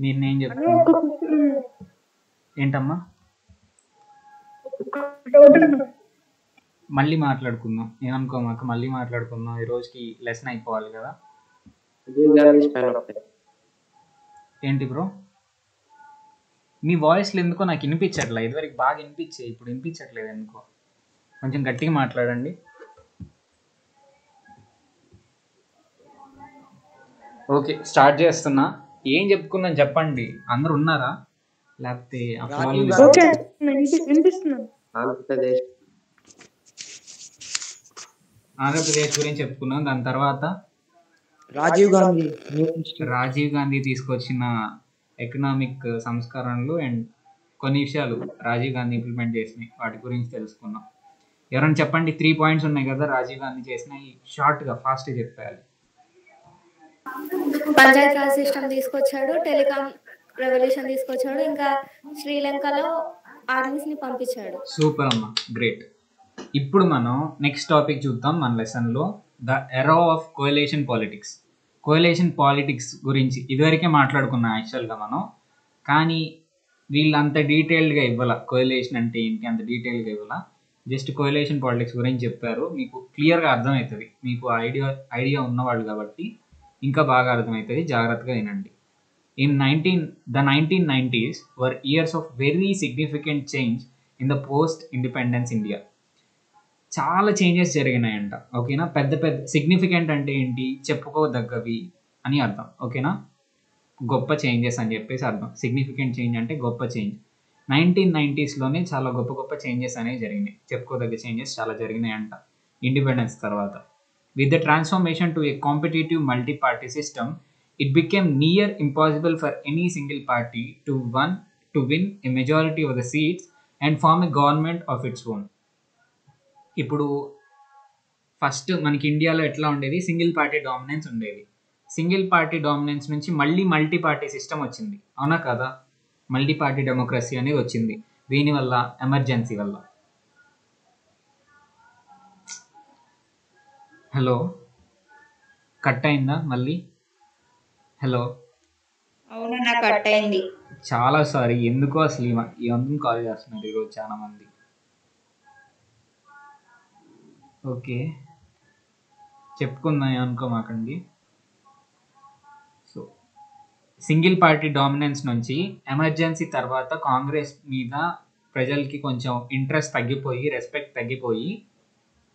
మీరు నేను అని చెప్తున్నా ఒక క్వశ్చన్ ఏంటమ్మా? డౌట్ అన్న. మళ్ళీ మాట్లాడుకుందాం, ఏమనుకోమాక మళ్ళీ మాట్లాడుకుందాం. ఈ రోజుకి లెసన్ అయిపోవాలి కదా. Rajiv Gandhi span of time. ఏంటి బ్రో, మీ వాయిస్లు ఎందుకో నాకు వినిపించట్లే. ఇదివరకు బాగా వినిపించే, ఇప్పుడు వినిపించట్లేదు ఎందుకో. కొంచెం గట్టిగా మాట్లాడండి. ఓకే, స్టార్ట్ చేస్తున్నా. ఏం చెప్పుకుందాం చెప్పండి. అందరు ఉన్నారా లేకపోతే రాజీవ్ ఓకే గాంధీ అన్న, వినిపిస్తున్నాను. ఆంధ్రప్రదేశ్ ఆంధ్రప్రదేశ్ గురించి చెప్పుకున్నాం. దాని తర్వాత రాజీవ్ గాంధీ రాజీవ్ గాంధీ తీసుకొచ్చిన ఎకనామిక్ సంస్కరణలు అండ్ కొన్ని విషయాలు రాజీవ్ గాంధీ ఇంప్లిమెంట్ చేసినాయి, వాటి గురించి తెలుసుకున్నాం. ఎవరైనా చెప్పండి, 3 పాయింట్స్ ఉన్నాయి కదా రాజీవ్ గాంధీ చేసినాయి, షార్ట్గా ఫాస్ట్గా చెప్పేయాలి. పంచాయత్ రాజ్ సిస్టమ్ తీసుకొచ్చాడు, టెలికాం రెవల్యూషన్ తీసుకొచ్చాడు, ఇంకా శ్రీలంకలో ఆర్మీస్ ని పంపించాడు. సూపర్ అమ్మా, గ్రేట్. ఇప్పుడు మనం నెక్స్ట్ టాపిక్ చూద్దాం మన లెసన్లో, the era of coalition politics. Coalition politics గురించి ఇదివరకే మాట్లాడుకున్నాం యాక్చువల్గా మనం, కానీ వీళ్ళు అంత డీటెయిల్డ్గా ఇవ్వాల. కోయలేషన్ అంటే ఏంటి అంత డీటెయిల్గా ఇవ్వాల. జస్ట్ కోయలేషన్ పాలిటిక్స్ గురించి చెప్పారు, మీకు క్లియర్గా అర్థమవుతుంది. మీకు ఐడియా ఉన్నవాళ్ళు కాబట్టి ఇంకా బాగా అర్థమవుతుంది, జాగ్రత్తగా వినండి. The 1990s were years of very significant change in the post-independence India. చాలా చేంజెస్ జరిగినాయంట, ఓకేనా. పెద్ద పెద్ద సిగ్నిఫికెంట్ అంటే ఏంటి, చెప్పుకోదగ్గవి అని అర్థం, ఓకేనా. గొప్ప చేంజెస్ అని చెప్పేసి అర్థం. సిగ్నిఫికెంట్ చేంజ్ అంటే గొప్ప చేంజ్. 1990sలోనే చాలా గొప్ప గొప్ప చేంజెస్ అనేవి జరిగినాయి, చెప్పుకోదగ్గ చేంజెస్ చాలా జరిగినాయంట ఇండిపెండెన్స్ తర్వాత. With the transformation to a competitive multi-party system, it became near impossible for any single party to win a majority of the seats and form a government of its own. ఇప్పుడు first మనకి ఇండియాలో ఎట్లా ఉండేది, single party dominance ఉండేది. Single party dominance నుంచి మళ్ళీ multi party system వచ్చింది, అవునా కదా. మల్టీ పార్టీ డెమోక్రసీ అనేది వచ్చింది. దీనివల్ల ఎమర్జెన్సీ వల్ల. హలో, కట్ అయిందా మళ్ళీ? హలో, అవునన్నా కట్ అయింది. చాలా సారీ, ఎందుకో అసలు ఈ అందరం కాల్ చేస్తున్నారు ఈరోజు చాలా మంది. ఓకే, చెప్పుకుందాం అనుకోమాకండి. సో సింగిల్ పార్టీ డామినెన్స్ నుంచి ఎమర్జెన్సీ తర్వాత కాంగ్రెస్ మీద ప్రజలకి కొంచెం ఇంట్రెస్ట్ తగ్గిపోయి, రెస్పెక్ట్ తగ్గిపోయి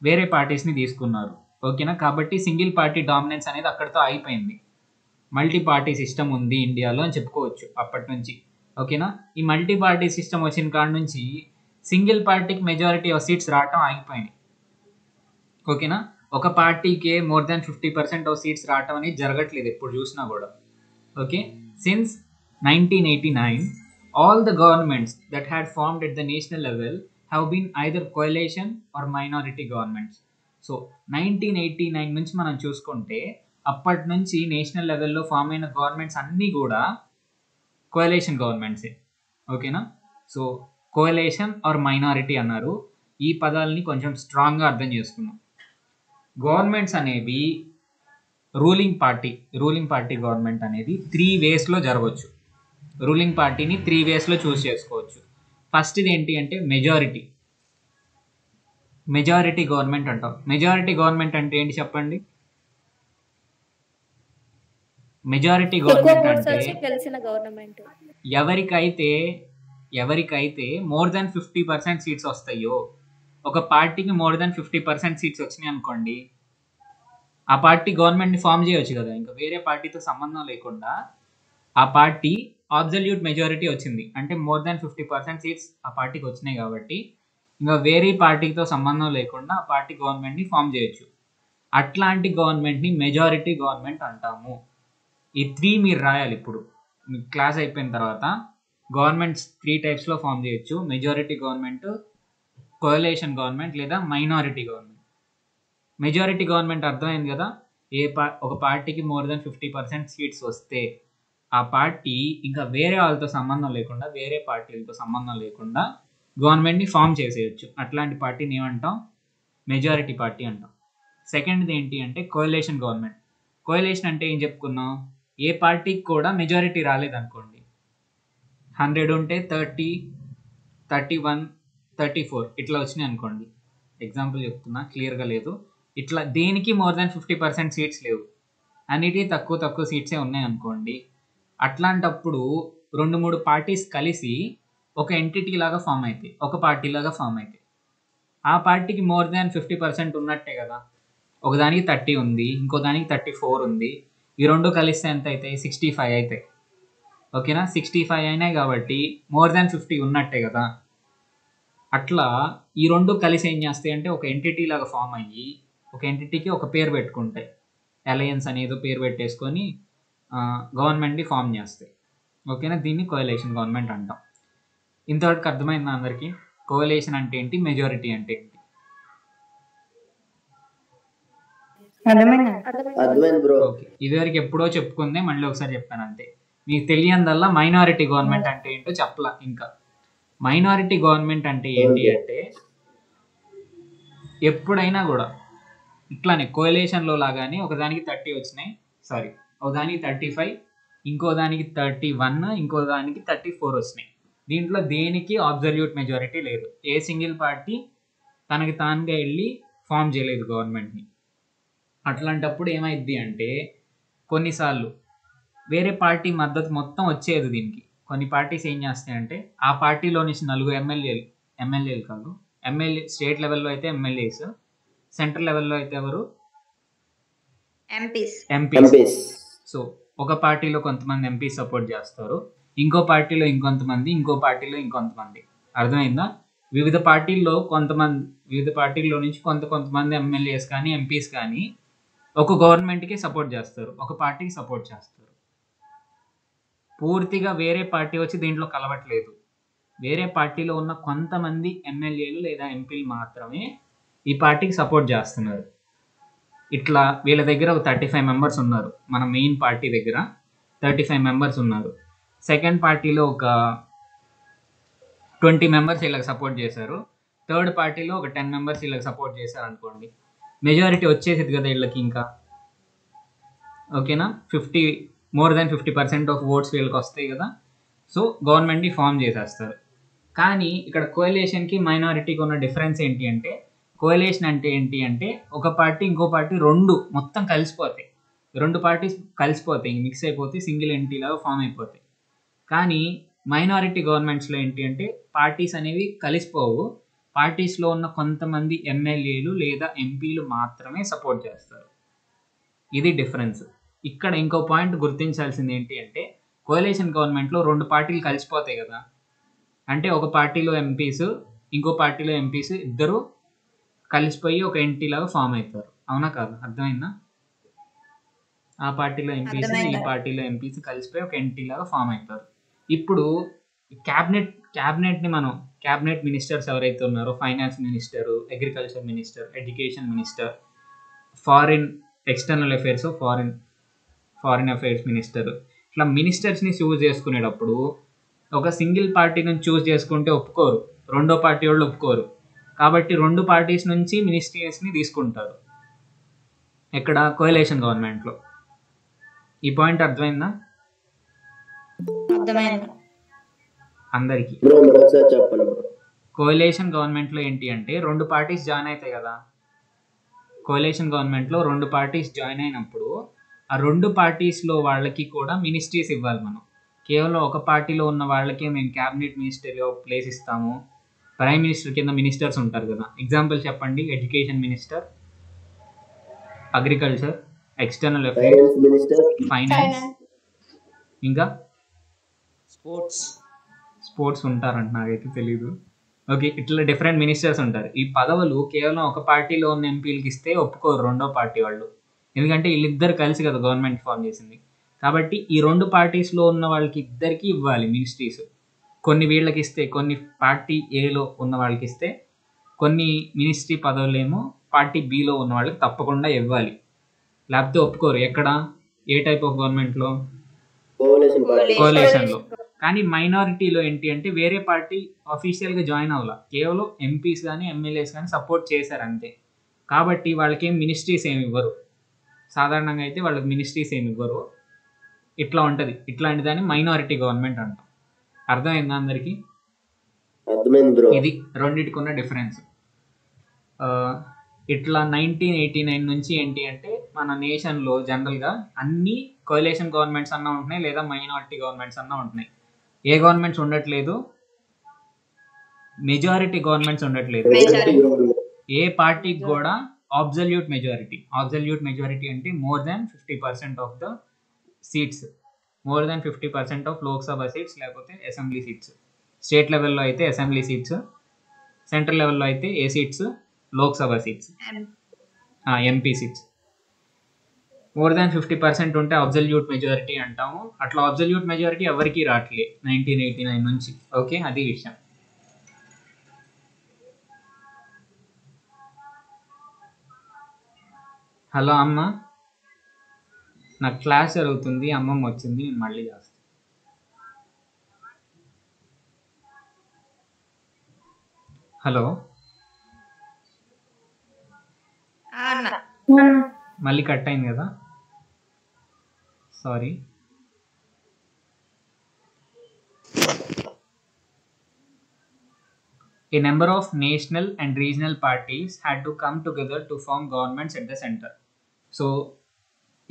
వేరే పార్టీస్ని తీసుకున్నారు, ఓకేనా. కాబట్టి సింగిల్ పార్టీ డామినెన్స్ అనేది అక్కడితో అయిపోయింది. మల్టీ పార్టీ సిస్టమ్ ఉంది ఇండియాలో అని చెప్పుకోవచ్చు అప్పటి నుంచి, ఓకేనా. ఈ మల్టీ పార్టీ సిస్టమ్ వచ్చిన కాడ నుంచి సింగిల్ పార్టీకి మెజారిటీ ఆఫ్ సీట్స్ రావటం ఆగిపోయినాయి, ఓకేనా. ఒక పార్టీకే మోర్ దాన్ 50% ఆఫ్ సీట్స్ రావటం అనేది జరగట్లేదు ఎప్పుడు చూసినా కూడా, okay. Since 1989 all the governments that had formed at the national level have been either coalition or minority governments. So 1989 నుంచి మనం చూసుకుంటే అప్పటి నుంచి నేషనల్ లెవెల్లో ఫామ్ అయిన గవర్నమెంట్స్ అన్నీ కూడా కోయలేషన్ గవర్నమెంట్సే, ఓకేనా. సో కోయలేషన్ ఆర్ మైనారిటీ అన్నారు. ఈ పదాలని కొంచెం స్ట్రాంగ్గా అర్థం చేసుకున్నాం. గవర్నమెంట్స్ అనేవి రూలింగ్ పార్టీ గవర్నమెంట్ అనేది 3 వేస్లో జరగవచ్చు. రూలింగ్ పార్టీని 3 వేస్లో చూస్ చేసుకోవచ్చు. ఫస్ట్ది ఏంటి అంటే మెజారిటీ గవర్నమెంట్ అంటాం. మెజారిటీ గవర్నమెంట్ అంటే ఏంటి చెప్పండి. మెజారిటీ గవర్నమెంట్ అంటే గెలిచిన గవర్నమెంట్ ఎవరికైతే మోర్ దాన్ 50% సీట్స్ వస్తాయో, ఒక పార్టీకి మోర్ దాన్ 50% సీట్స్ వచ్చినాయి అనుకోండి, ఆ పార్టీ గవర్నమెంట్ని ఫామ్ చేయవచ్చు కదా. ఇంకా వేరే పార్టీతో సంబంధం లేకుండా ఆ పార్టీ అబ్సల్యూట్ మెజారిటీ వచ్చింది అంటే మోర్ దాన్ 50% సీట్స్ ఆ పార్టీకి వచ్చినాయి కాబట్టి ఇంకా వేరే పార్టీతో సంబంధం లేకుండా ఆ పార్టీ గవర్నమెంట్ని ఫామ్ చేయొచ్చు. అట్లాంటి గవర్నమెంట్ని మెజారిటీ గవర్నమెంట్ అంటాము. ఈ 3 మీరు రాయాలి. ఇప్పుడు మీ క్లాస్ అయిపోయిన తర్వాత గవర్నమెంట్స్ 3 టైప్స్లో ఫామ్ చేయొచ్చు: మెజారిటీ గవర్నమెంట్, కోయలేషన్ గవర్నమెంట్ లేదా మైనారిటీ గవర్నమెంట్. మెజారిటీ గవర్నమెంట్ అర్థమైంది కదా. ఒక పార్టీకి మోర్ దాన్ 50% సీట్స్ వస్తే ఆ పార్టీ ఇంకా వేరే వాళ్ళతో సంబంధం లేకుండా, వేరే పార్టీలతో సంబంధం లేకుండా గవర్నమెంట్ని ఫామ్ చేసేయచ్చు. అట్లాంటి పార్టీని ఏమంటాం? మెజారిటీ పార్టీ అంటాం. సెకండ్ది ఏంటి అంటే కోయలేషన్ గవర్నమెంట్. కోయలేషన్ అంటే ఏం చెప్పుకున్నాం? ఏ పార్టీకి కూడా మెజారిటీ రాలేదనుకోండి, 100 ఉంటే 30, 31, 34 ఇట్లా వచ్చినాయి అనుకోండి, ఎగ్జాంపుల్ చెప్తున్నా, క్లియర్గా లేదు. ఇట్లా దేనికి మోర్ దాన్ 50% సీట్స్ లేవు, అన్నిటికీ తక్కువ సీట్సే ఉన్నాయి అనుకోండి. అట్లాంటప్పుడు 2-3 పార్టీస్ కలిసి ఒక ఎంటిటీ లాగా ఫామ్ అవుతాయి, ఒక పార్టీ లాగా ఫామ్ అవుతాయి. ఆ పార్టీకి మోర్ దాన్ 50% ఉన్నట్టే కదా. ఒకదానికి 30 ఉంది, ఇంకో దానికి 34 ఉంది. ఈ రెండు కలిస్తే ఎంత అవుతాయి? 65 అవుతాయి. ఓకేనా, 65 అయినాయి కాబట్టి మోర్ దాన్ 50 ఉన్నట్టే కదా. అట్లా ఈ రెండు కలిసి ఏం చేస్తాయి అంటే ఒక ఎంటిటీ లాగా ఫామ్ అయ్యి ఒక ఎంటిటీకి ఒక పేరు పెట్టుకుంటాయి, అలయన్స్ అనేదో పేరు పెట్టేసుకొని గవర్నమెంట్ని ఫామ్ చేస్తాయి. ఓకేనా, దీన్ని కోయలేషన్ గవర్నమెంట్ అంటాం. ఇంతవరకు అర్థమైందా అందరికీ? కోయలేషన్ అంటే ఏంటి, మెజారిటీ అంటే ఏంటి? అర్థమైందా? అర్థమైంది బ్రో. ఓకే, ఇదివరకు ఎప్పుడో చెప్పుకుందే, మళ్ళీ ఒకసారి చెప్పాను అంతే. మీకు తెలియదల్లా మైనారిటీ గవర్నమెంట్ అంటే ఏంటో చెప్పలా. ఇంకా మైనారిటీ గవర్నమెంట్ అంటే ఏంటి అంటే, ఎప్పుడైనా కూడా ఇట్లానే కోయలేషన్లో లాగానే ఒకదానికి 30 వచ్చినాయి, సారీ ఒకదానికి 35, ఇంకో దానికి 31, ఇంకో దానికి 34 వచ్చినాయి. దీంట్లో దేనికి అబ్సల్యూట్ మెజారిటీ లేదు. ఏ సింగిల్ పార్టీ తనకి తానుగా వెళ్ళి ఫామ్ చేయలేదు గవర్నమెంట్ని. అట్లాంటప్పుడు ఏమైద్ది అంటే కొన్నిసార్లు వేరే పార్టీ మద్దతు మొత్తం వచ్చేది దీనికి. కొన్ని పార్టీస్ ఏం చేస్తాయంటే ఆ పార్టీలో నుంచి 4 ఎమ్మెల్యేలు కాదు, స్టేట్ లెవెల్లో అయితే ఎమ్మెల్యేస్, సెంట్రల్ లెవెల్లో అయితే ఎవరు? ఎంపీస్. సో ఒక పార్టీలో కొంతమంది ఎంపీ సపోర్ట్ చేస్తారు, ఇంకో పార్టీలో ఇంకొంతమంది, ఇంకో పార్టీలో ఇంకొంతమంది. అర్థమైందా? వివిధ పార్టీల్లో నుంచి కొంతమంది ఎమ్మెల్యేస్ కానీ ఎంపీస్ కానీ ఒక గవర్నమెంట్కి సపోర్ట్ చేస్తారు, ఒక పార్టీకి సపోర్ట్ చేస్తారు. పూర్తిగా వేరే పార్టీ వచ్చి దీంట్లో కలవట్లేదు. వేరే పార్టీలో ఉన్న కొంతమంది ఎమ్మెల్యేలు లేదా ఎంపీలు మాత్రమే ఈ పార్టీకి సపోర్ట్ చేస్తున్నారు. ఇట్లా వీళ్ళ దగ్గర ఒక 35 మెంబర్స్ ఉన్నారు. మన మెయిన్ పార్టీ దగ్గర 35 మెంబర్స్ ఉన్నారు. సెకండ్ పార్టీలో ఒక 20 మెంబర్స్ వీళ్ళకి సపోర్ట్ చేశారు. థర్డ్ పార్టీలో ఒక 10 మెంబర్స్ వీళ్ళకి సపోర్ట్ చేశారు అనుకోండి. మెజారిటీ వచ్చేసింది కదా వీళ్ళకి ఇంకా. ఓకేనా, మోర్ దాన్ 50% ఆఫ్ ఓట్స్ వీళ్ళకి వస్తాయి కదా. సో గవర్నమెంట్ని ఫామ్ చేసేస్తారు. కానీ ఇక్కడ కోయలేషన్కి మైనారిటీకి ఉన్న డిఫరెన్స్ ఏంటి అంటే, కోయలేషన్ అంటే ఏంటి అంటే ఒక పార్టీ ఇంకో పార్టీ మొత్తం కలిసిపోతాయి, 2 పార్టీస్ కలిసిపోతాయి, మిక్స్ అయిపోతాయి, సింగిల్ ఎంటిటీ లాగా ఫామ్ అయిపోతాయి. కానీ మైనారిటీ గవర్నమెంట్స్లో ఏంటి అంటే పార్టీస్ అనేవి కలిసిపోవు, పార్టీస్లో ఉన్న కొంతమంది ఎమ్మెల్యేలు లేదా ఎంపీలు మాత్రమే సపోర్ట్ చేస్తారు. ఇది డిఫరెన్స్. ఇక్కడ ఇంకో పాయింట్ గుర్తించాల్సింది ఏంటి అంటే, కోయలేషన్ గవర్నమెంట్లో 2 పార్టీలు కలిసిపోతాయి కదా. అంటే ఒక పార్టీలో ఎంపీస్, ఇంకో పార్టీలో ఎంపీస్ ఇద్దరు కలిసిపోయి ఒక ఎంటిటీ లాగా ఫామ్ అవుతారు. అవునా కాదు? అర్థమైందా? ఆ పార్టీలో ఎంపీస్, ఈ పార్టీలో ఎంపీస్ కలిసిపోయి ఒక ఎంటిటీ లాగా ఫామ్ అవుతారు. ఇప్పుడు క్యాబినెట్ని మనం క్యాబినెట్ మినిస్టర్స్ ఎవరైతే ఉన్నారో, finance minister, agriculture minister, education minister, external affairs, foreign affairs minister, ఇట్లా మినిస్టర్స్ని చూస్ చేసుకునేటప్పుడు ఒక సింగిల్ పార్టీ నుంచి చూస్ చేసుకుంటే ఒప్పుకోరు, రెండో పార్టీ వాళ్ళు ఒప్పుకోరు. కాబట్టి 2 పార్టీస్ నుంచి మినిస్ట్రీస్ని తీసుకుంటారు ఎక్కడ? కోయలేషన్ గవర్నమెంట్లో. ఈ పాయింట్ అర్థమైందా అందరికీ? కోయలేషన్ గవర్నమెంట్లో ఏంటి అంటే 2 పార్టీస్ జాయిన్ అవుతాయి కదా. కోయలేషన్ గవర్నమెంట్లో 2 పార్టీస్ జాయిన్ అయినప్పుడు ఆ 2 పార్టీస్లో వాళ్ళకి కూడా మినిస్ట్రీస్ ఇవ్వాలి. మనం కేవలం ఒక పార్టీలో ఉన్న వాళ్ళకే మేము క్యాబినెట్ మినిస్టర్లో ప్లేస్ ఇస్తాము, ప్రైమ్ మినిస్టర్ కింద మినిస్టర్స్ ఉంటారు కదా. ఎగ్జాంపుల్ చెప్పండి. Education minister, agriculture, external affairs, finance, ఇంకా స్పోర్ట్స్ ఉంటారంట, నాకైతే తెలీదు. ఓకే, ఇట్లా డిఫరెంట్ మినిస్టర్స్ ఉంటారు. ఈ పదవులు కేవలం ఒక పార్టీలో ఉన్న ఎంపీలకి ఇస్తే ఒప్పుకోరు రెండో పార్టీ వాళ్ళు, ఎందుకంటే వీళ్ళిద్దరు కలిసి కదా గవర్నమెంట్ ఫామ్ చేసింది. కాబట్టి ఈ 2 పార్టీస్లో ఉన్న వాళ్ళకి ఇద్దరికి ఇవ్వాలి మినిస్ట్రీస్. కొన్ని వీళ్ళకి ఇస్తే, కొన్ని పార్టీ ఏలో ఉన్న వాళ్ళకి ఇస్తే, కొన్ని మినిస్ట్రీ పదవులేమో పార్టీ బిలో ఉన్న వాళ్ళకి తప్పకుండా ఇవ్వాలి, లేకపోతే ఒప్పుకోరు. ఎక్కడ? ఏ టైప్ ఆఫ్ గవర్నమెంట్లో? కోయలేషన్లో. కానీ మైనారిటీలో ఏంటి అంటే వేరే పార్టీ అఫీషియల్గా జాయిన్ అవ్వాల, కేవలం ఎంపీస్ కానీ ఎమ్మెల్యేస్ కానీ సపోర్ట్ చేశారు అంతే. కాబట్టి వాళ్ళకి ఏం మినిస్ట్రీస్ ఏమి ఇవ్వరు. సాధారణంగా అయితే వాళ్ళకి మినిస్ట్రీస్ ఏమి ఇవ్వరు. ఇట్లా ఉంటుంది. ఇట్లాంటి దాన్ని మైనారిటీ గవర్నమెంట్ అంటాం. అర్థమైందా అందరికీ? అర్థమైంది బ్రో. ఇది రెండింటికి ఉన్న డిఫరెన్స్. ఇట్లా 1989 నుంచి ఏంటి అంటే మన నేషన్లో జనరల్గా అన్ని కోalition గవర్నమెంట్స్ అన్నా ఉంటున్నాయి, లేదా మైనారిటీ గవర్నమెంట్స్ అన్నా ఉంటున్నాయి. ఏ గవర్నమెంట్స్ ఉండట్లేదు? మెజారిటీ గవర్నమెంట్స్ ఉండట్లేదు. ఏ పార్టీకి కూడా అబ్సల్యూట్ మెజారిటీ అంటే more than 50% of the seats, more than 50% of Lok Sabha seats, లేకపోతే అసెంబ్లీ సీట్స్. స్టేట్ లెవెల్లో అయితే అసెంబ్లీ సీట్స్, సెంట్రల్ లెవెల్లో అయితే ఏ seats? Lok Sabha seats, MP seats. More than 50% ఉంటే అబ్సల్యూట్ మెజారిటీ అంటాము. అట్లా అబ్సల్యూట్ మెజారిటీ ఎవరికి రావట్లే 1989 నుంచి. ఓకే, అది విషయం. హలో అమ్మ, నాకు క్లాస్ జరుగుతుంది, అమ్మమ్మ వచ్చింది, నేను మళ్ళీ చేస్తాను. హలో, మళ్ళీ కట్ అయింది కదా, sorry. A number of national and regional parties had to come together to form governments at the center. So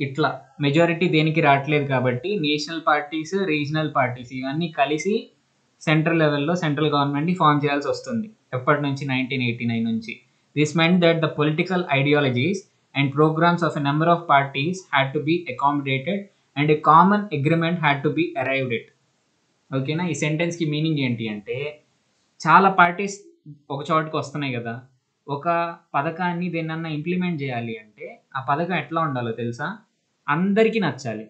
ఇట్లా మెజారిటీ దేనికి రావట్లేదు కాబట్టి నేషనల్ పార్టీస్, రీజనల్ పార్టీస్ ఇవన్నీ కలిసి సెంట్రల్ లెవెల్లో సెంట్రల్ గవర్నమెంట్ని ఫామ్ చేయాల్సి వస్తుంది. ఎప్పటి నుంచి? 1989 నుంచి. This meant that the political ideologies and programmes of a number of parties had to be accommodated and a common agreement had to be arrived at. ఓకేనా? ఈ సెంటెన్స్కి మీనింగ్ ఏంటి అంటే, చాలా పార్టీస్ ఒక చోటుకి వస్తున్నాయి కదా, ఒక పథకాన్ని దేన్నన్నా ఇంప్లిమెంట్ చేయాలి అంటే ఆ పథకం ఎట్లా ఉండాలో తెలుసా? అందరికీ నచ్చాలి.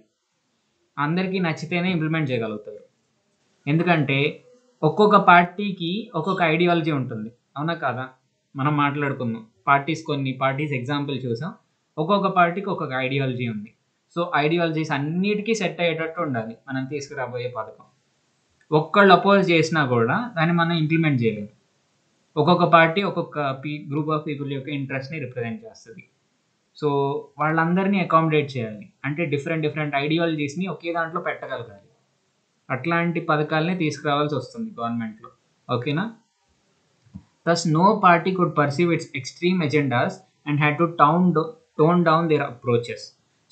అందరికీ నచ్చితేనే ఇంప్లిమెంట్ చేయగలుగుతారు. ఎందుకంటే ఒక్కొక్క పార్టీకి ఒక్కొక్క ఐడియాలజీ ఉంటుంది, అవునా కాదా? మనం మాట్లాడుకుందాం. కొన్ని పార్టీస్ ఎగ్జాంపుల్ చూసాం. ఒక్కొక్క పార్టీకి ఒక్కొక్క ఐడియాలజీ ఉంది. సో ఐడియాలజీస్ అన్నిటికీ సెట్ అయ్యేటట్టు ఉండాలి మనం తీసుకురాబోయే పథకం. ఒక్కళ్ళు అపోజ్ చేసినా కూడా దాన్ని మనం ఇంప్లిమెంట్ చేయలేము. ఒక్కొక్క పార్టీ ఒక్కొక్క గ్రూప్ ఆఫ్ పీపుల్ యొక్క ఇంట్రెస్ట్ని రిప్రజెంట్ చేస్తుంది. సో వాళ్ళందరినీ అకామిడేట్ చేయాలి అంటే డిఫరెంట్ ఐడియాలజీస్ని ఒకే దాంట్లో పెట్టగలగాలి. అట్లాంటి పథకాలనే తీసుకురావాల్సి వస్తుంది గవర్నమెంట్లో. ఓకేనా? Thus, no party could pursue its extreme agendas and had to tone down their approaches.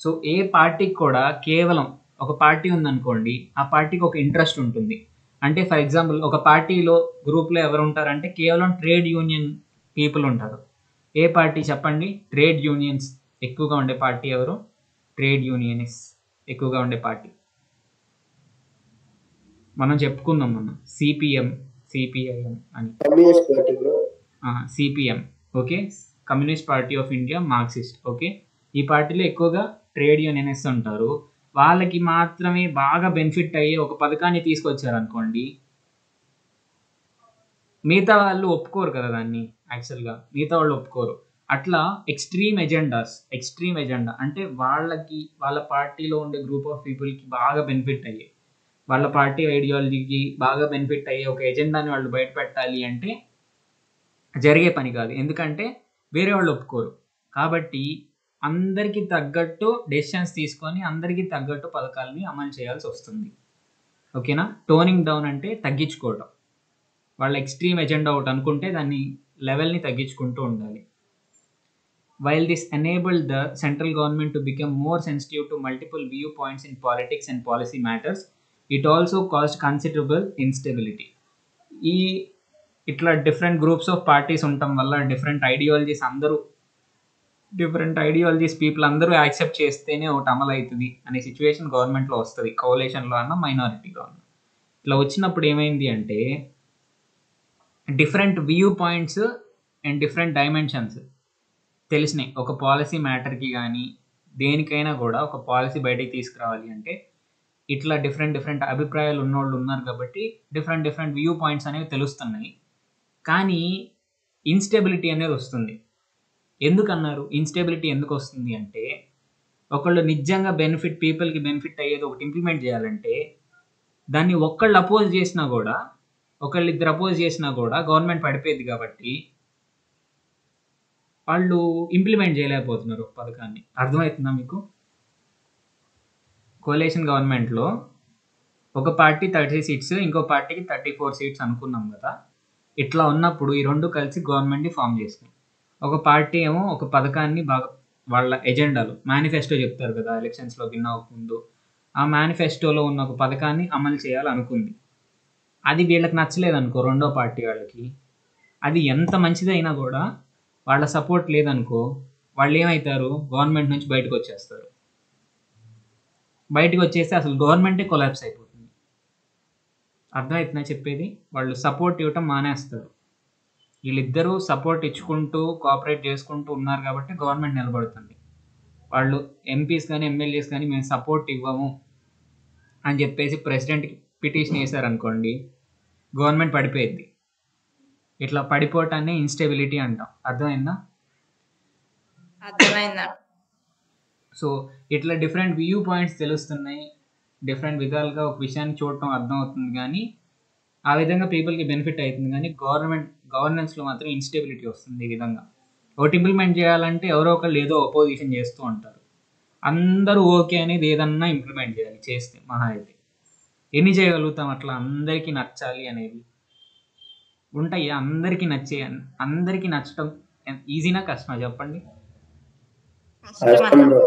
So ఏ పార్టీకి కూడా కేవలం ఒక పార్టీ ఉందనుకోండి, ఆ పార్టీకి ఒక ఇంట్రెస్ట్ ఉంటుంది. అంటే ఫర్ ఎగ్జాంపుల్ ఒక పార్టీలో గ్రూప్లో ఎవరు ఉంటారంటే కేవలం ట్రేడ్ యూనియన్ పీపుల్ ఉంటారు. ఏ పార్టీ చెప్పండి? ట్రేడ్ యూనియన్స్ ఎక్కువగా ఉండే పార్టీ ఎవరు? ట్రేడ్ యూనియనిస్ట్ ఎక్కువగా ఉండే పార్టీ. మనం చెప్పుకుందాం సిపిఎం, సిపిఐఎం అని. CPM, okay, communist Party of India, Marxist. Okay, ఈ పార్టీలో ఎక్కువగా ట్రేడ్ యూనియనిస్ట్ ఉంటారు. వాళ్ళకి మాత్రమే బాగా బెనిఫిట్ అయ్యే ఒక పథకాన్ని తీసుకొచ్చారనుకోండి, మిగతా వాళ్ళు ఒప్పుకోరు కదా దాన్ని. యాక్చువల్గా మిగతా వాళ్ళు ఒప్పుకోరు. అట్లా ఎక్స్ట్రీమ్ ఎజెండా అంటే వాళ్ళ పార్టీలో ఉండే గ్రూప్ ఆఫ్ పీపుల్కి బాగా బెనిఫిట్ అయ్యే, వాళ్ళ పార్టీ ఐడియాలజీకి బాగా బెనిఫిట్ అయ్యే ఒక ఎజెండాని వాళ్ళు బయట పెట్టాలి అంటే జరిగే పని కాదు. ఎందుకంటే వేరే వాళ్ళు ఒప్పుకోరు. కాబట్టి అందరికీ తగ్గట్టు డెసిషన్స్ తీసుకొని అందరికీ తగ్గట్టు పథకాలని అమలు చేయాల్సి వస్తుంది. ఓకేనా? టోనింగ్ డౌన్ అంటే తగ్గించుకోవటం. వాళ్ళ ఎక్స్ట్రీమ్ ఎజెండా ఒకటి అనుకుంటే దాన్ని లెవెల్ని తగ్గించుకుంటూ ఉండాలి. While this enabled the central government to become more sensitive to multiple viewpoints in politics and policy matters, it also caused considerable instability. ఇట్లా డిఫరెంట్ గ్రూప్స్ ఆఫ్ పార్టీస్ ఉండటం వల్ల డిఫరెంట్ ఐడియాలజీస్ పీపుల్ అందరూ యాక్సెప్ట్ చేస్తేనే ఒకటి అమలు అవుతుంది అనే situation గవర్నమెంట్లో వస్తుంది. కోలేషన్లో అన్న మైనారిటీలో అన్న ఇట్లా వచ్చినప్పుడు ఏమైంది అంటే different view points and different dimensions తెలిసినాయి. ఒక పాలసీ మ్యాటర్కి కానీ దేనికైనా కూడా ఒక పాలసీ బయటికి తీసుకురావాలి అంటే ఇట్లా డిఫరెంట్ అభిప్రాయాలు ఉన్నోళ్ళు ఉన్నారు కాబట్టి డిఫరెంట్ వ్యూ పాయింట్స్ అనేవి తెలుస్తున్నాయి. కానీ ఇన్స్టెబిలిటీ అనేది వస్తుంది. ఎందుకన్నారు? ఇన్స్టెబిలిటీ ఎందుకు వస్తుంది అంటే ఒకళ్ళు నిజంగా పీపుల్కి బెనిఫిట్ అయ్యేది ఒకటి ఇంప్లిమెంట్ చేయాలంటే దాన్ని ఒకళ్ళిద్దరు అపోజ్ చేసినా కూడా గవర్నమెంట్ పడిపోయింది కాబట్టి వాళ్ళు ఇంప్లిమెంట్ చేయలేకపోతున్నారు ఒక పథకాన్ని. అర్థమవుతుందా మీకు? కోలేషన్ గవర్నమెంట్లో ఒక పార్టీ 30 సీట్స్, ఇంకో పార్టీకి 34 సీట్స్ అనుకున్నాం కదా. ఇట్లా ఉన్నప్పుడు ఈ రెండు కలిసి గవర్నమెంట్ని ఫామ్ చేసినాయి. ఒక పార్టీ ఏమో ఒక పథకాన్ని బాగా వాళ్ళ ఎజెండాలో మేనిఫెస్టో చెప్తారు కదా ఎలక్షన్స్లో విన్ అవ్వకముందు, ఆ మేనిఫెస్టోలో ఉన్న ఒక పథకాన్ని అమలు చేయాలనుకుంది. అది వీళ్ళకి నచ్చలేదు అనుకో, రెండో పార్టీ వాళ్ళకి, అది ఎంత మంచిదైనా కూడా వాళ్ళ సపోర్ట్ లేదనుకో, వాళ్ళు ఏమవుతారు, గవర్నమెంట్ నుంచి బయటకు వచ్చేస్తారు. బయటకు వచ్చేస్తే అసలు గవర్నమెంటే కొలాప్స్ అయిపోతుంది. అర్థమవుతుందా చెప్పేది? వాళ్ళు సపోర్ట్ ఇవ్వటం మానేస్తారు. వీళ్ళిద్దరూ సపోర్ట్ ఇచ్చుకుంటూ కోఆపరేట్ చేసుకుంటూ ఉన్నారు కాబట్టి గవర్నమెంట్ నిలబడుతుంది. వాళ్ళు ఎంపీస్ కానీ ఎమ్మెల్యేస్ కానీ మేము సపోర్ట్ ఇవ్వము అని చెప్పేసి ప్రెసిడెంట్కి పిటిషన్ వేశారనుకోండి, గవర్నమెంట్ పడిపోయింది. ఇట్లా పడిపోవటాన్ని ఇన్స్టెబిలిటీ అంటాం. అర్థమైందా? అర్థమైందా? సో ఇట్లా డిఫరెంట్ వ్యూ పాయింట్స్ తెలుస్తున్నాయి, డిఫరెంట్ విధాలుగా ఒక విషయాన్ని చూడటం అర్థమవుతుంది, కానీ ఆ విధంగా పీపుల్కి బెనిఫిట్ అవుతుంది. కానీ గవర్నెన్స్లో మాత్రం ఇన్స్టెబిలిటీ వస్తుంది. ఈ విధంగా ఒకటి ఇంప్లిమెంట్ చేయాలంటే ఎవరో ఒకళ్ళు ఏదో అపోజిషన్ చేస్తూ ఉంటారు. అందరూ ఓకే అనేది ఏదన్నా ఇంప్లిమెంట్ చేయాలి, చేస్తే మహా అయితే ఎన్ని చేయగలుగుతాం అట్లా అందరికీ నచ్చాలి అనేది ఉంటాయి. అందరికీ నచ్చటం ఈజీనా కష్టమా చెప్పండి? కష్టం బ్రో.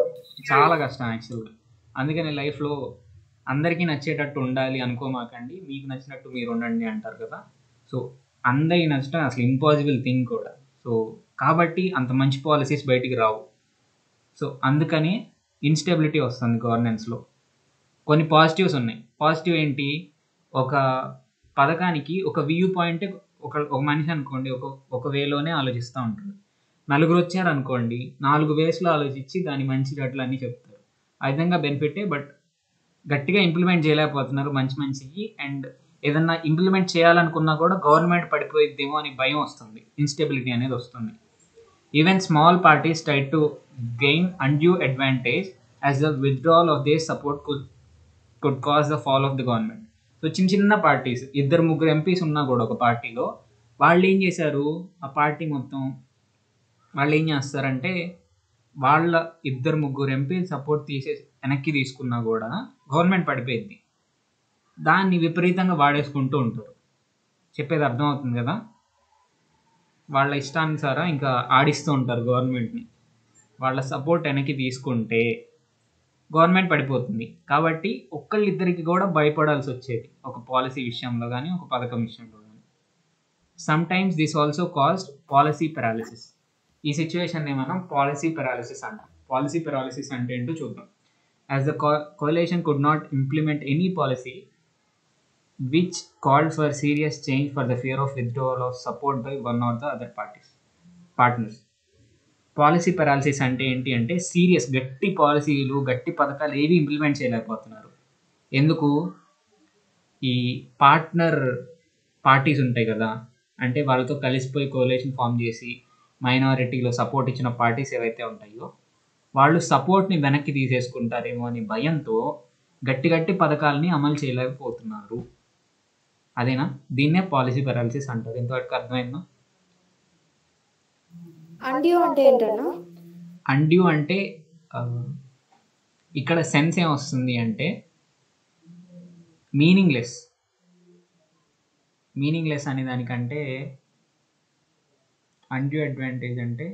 చాలా కష్టం యాక్చువల్గా. అందుకని లైఫ్లో అందరికీ నచ్చేటట్టు ఉండాలి అనుకోమాకండి, మీకు నచ్చినట్టు మీరు ఉండండి అంటారు కదా. సో అందరికీ నచ్చడం అసలు ఇంపాసిబుల్ థింగ్ కూడా. సో కాబట్టి అంత మంచి పాలసీస్ బయటికి రావు. సో అందుకని ఇన్స్టెబిలిటీ వస్తుంది గవర్నెన్స్లో. కొన్ని పాజిటివ్స్ ఉన్నాయి. పాజిటివ్ ఏంటి, ఒక పథకానికి ఒక వ్యూ పాయింట్, ఒక మనిషి అనుకోండి ఒక వేలోనే ఆలోచిస్తూ ఉంటాడు. నలుగురు వచ్చారనుకోండి 4 వేస్లో ఆలోచించి దాని మంచి చెడ్డలు అన్నీ చెప్తారు. ఆ విధంగా బెనిఫిటే. బట్ గట్టిగా ఇంప్లిమెంట్ చేయలేకపోతున్నారు మంచికి. అండ్ ఏదన్నా ఇంప్లిమెంట్ చేయాలనుకున్నా కూడా గవర్నమెంట్ పడిపోయిద్దేమో అని భయం వస్తుంది, ఇన్స్టెబిలిటీ అనేది వస్తుంది. Even small parties try to gain undue advantage as the withdrawal of their support could cause the fall of the government. So చిన్న పార్టీస్ 2-3 ఎంపీస్ ఉన్నా కూడా ఒక పార్టీలో, వాళ్ళు ఏం చేశారు, ఆ పార్టీ మొత్తం వాళ్ళు ఏం చేస్తారంటే వాళ్ళ 2-3 ఎంపీలు సపోర్ట్ వెనక్కి తీసుకున్నా కూడా గవర్నమెంట్ పడిపోయింది. దాన్ని విపరీతంగా వాడేసుకుంటూ ఉంటారు. చెప్పేది అర్థమవుతుంది కదా? వాళ్ళ ఇష్టానుసారం ఇంకా ఆడిస్తూ ఉంటారు గవర్నమెంట్ని. వాళ్ళ సపోర్ట్ వెనక్కి తీసుకుంటే గవర్నమెంట్ పడిపోతుంది. కాబట్టి ఒక్కళ్ళిద్దరికి కూడా భయపడాల్సి వచ్చేది, ఒక పాలసీ విషయంలో కానీ ఒక పథకం విషయంలో కానీ. Some times this also caused policy paralysis. ఈ సిచ్యువేషన్ని మనం పాలసీ పెరాలిసిస్ అంటాం. పాలసీ పెరాలిసిస్ అంటే ఏంటో చూద్దాం. As the coalition could not implement any policy which called for serious change for the fear of withdrawal of support by one or the other partners. Policy paralysis అంటే ఏంటి అంటే serious గట్టి పాలసీలు, గట్టి పథకాలు ఏవి ఇంప్లిమెంట్ చేయలేకపోతున్నారు. ఎందుకు? ఈ పార్టీస్ ఉంటాయి కదా, అంటే వాళ్ళతో కలిసిపోయి కోalition ఫామ్ చేసి మైనారిటీలో సపోర్ట్ ఇచ్చిన పార్టీస్ ఏవైతే ఉంటాయో వాళ్ళు సపోర్ట్ని వెనక్కి తీసేసుకుంటారేమో అని భయంతో గట్టి పథకాలని అమలు చేయలేకపోతున్నారు. అదేనా? దీన్నే పాలసీ పెరాలిసిస్ అంటారు. ఇంతవరకు అర్థమైందా? అండ్యూ అంటే ఏంటన్నా? అండ్యూ అంటే ఇక్కడ సెన్స్ ఏం వస్తుంది అంటే మీనింగ్లెస్ అనే దానికంటే అండ్యూ అడ్వాంటేజ్ అంటే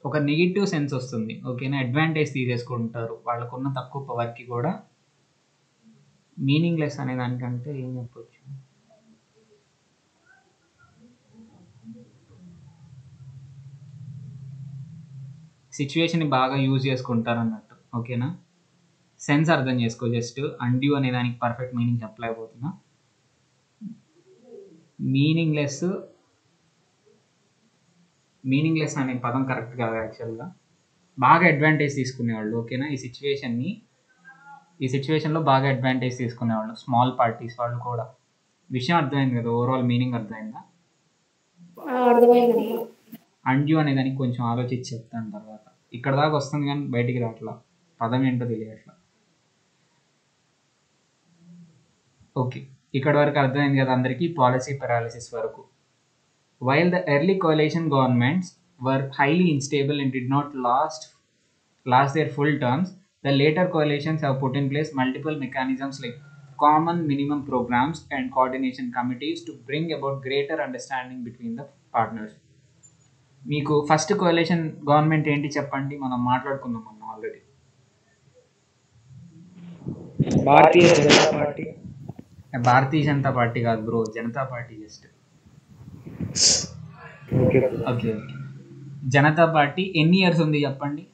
ఒక నెగిటివ్ సెన్స్ వస్తుంది. ఓకేనా? అడ్వాంటేజ్ తీసేసుకుంటారు వాళ్ళకున్న తక్కువ పవర్కి కూడా. మీనింగ్లెస్ అనే దానికంటే ఏం చెప్పొచ్చు, సిచ్యువేషన్ని బాగా యూజ్ చేసుకుంటారు అన్నట్టు. ఓకేనా? సెన్స్ అర్థం చేసుకో. జస్ట్ అండ్యూ అనే దానికి పర్ఫెక్ట్ మీనింగ్ చెప్పలేకపోతున్నా. మీనింగ్లెస్ అనే పదం కరెక్ట్ కాదు యాక్చువల్గా. బాగా అడ్వాంటేజ్ తీసుకునేవాళ్ళు. ఓకేనా? ఈ సిచ్యువేషన్లో బాగా అడ్వాంటేజ్ తీసుకునేవాళ్ళు స్మాల్ పార్టీస్ వాళ్ళు కూడా. విషయం అర్థమైంది కదా? ఓవరాల్ మీనింగ్ అర్థమైందా? అర్థమైంది. అండ్యూ అనే దానికి కొంచెం ఆలోచించి చెప్తాను తర్వాత. ఇక్కడ దాకా వస్తుంది కానీ బయటికి రావట్లా, పదం ఏంటో తెలియట్లా. ఓకే, ఇక్కడ వరకు అర్థమైంది కదా అందరికీ, పాలసీ పెరాలిసిస్ వరకు. While the early coalition governments were highly unstable and did not last last their full terms, the later coalitions have put in place multiple mechanisms like common minimum programs and coordination committees to bring about greater understanding between the partners. మీకు first కోalition government ఏంటి చెప్పండి, మనం మాట్లాడుకుందాం మనం already. Bharatiya Janata party. Bharatiya Janata party కాదు bro, Janata party just. Okay okay okay. Janata party ఎన్ని years ఉంది చెప్పండి?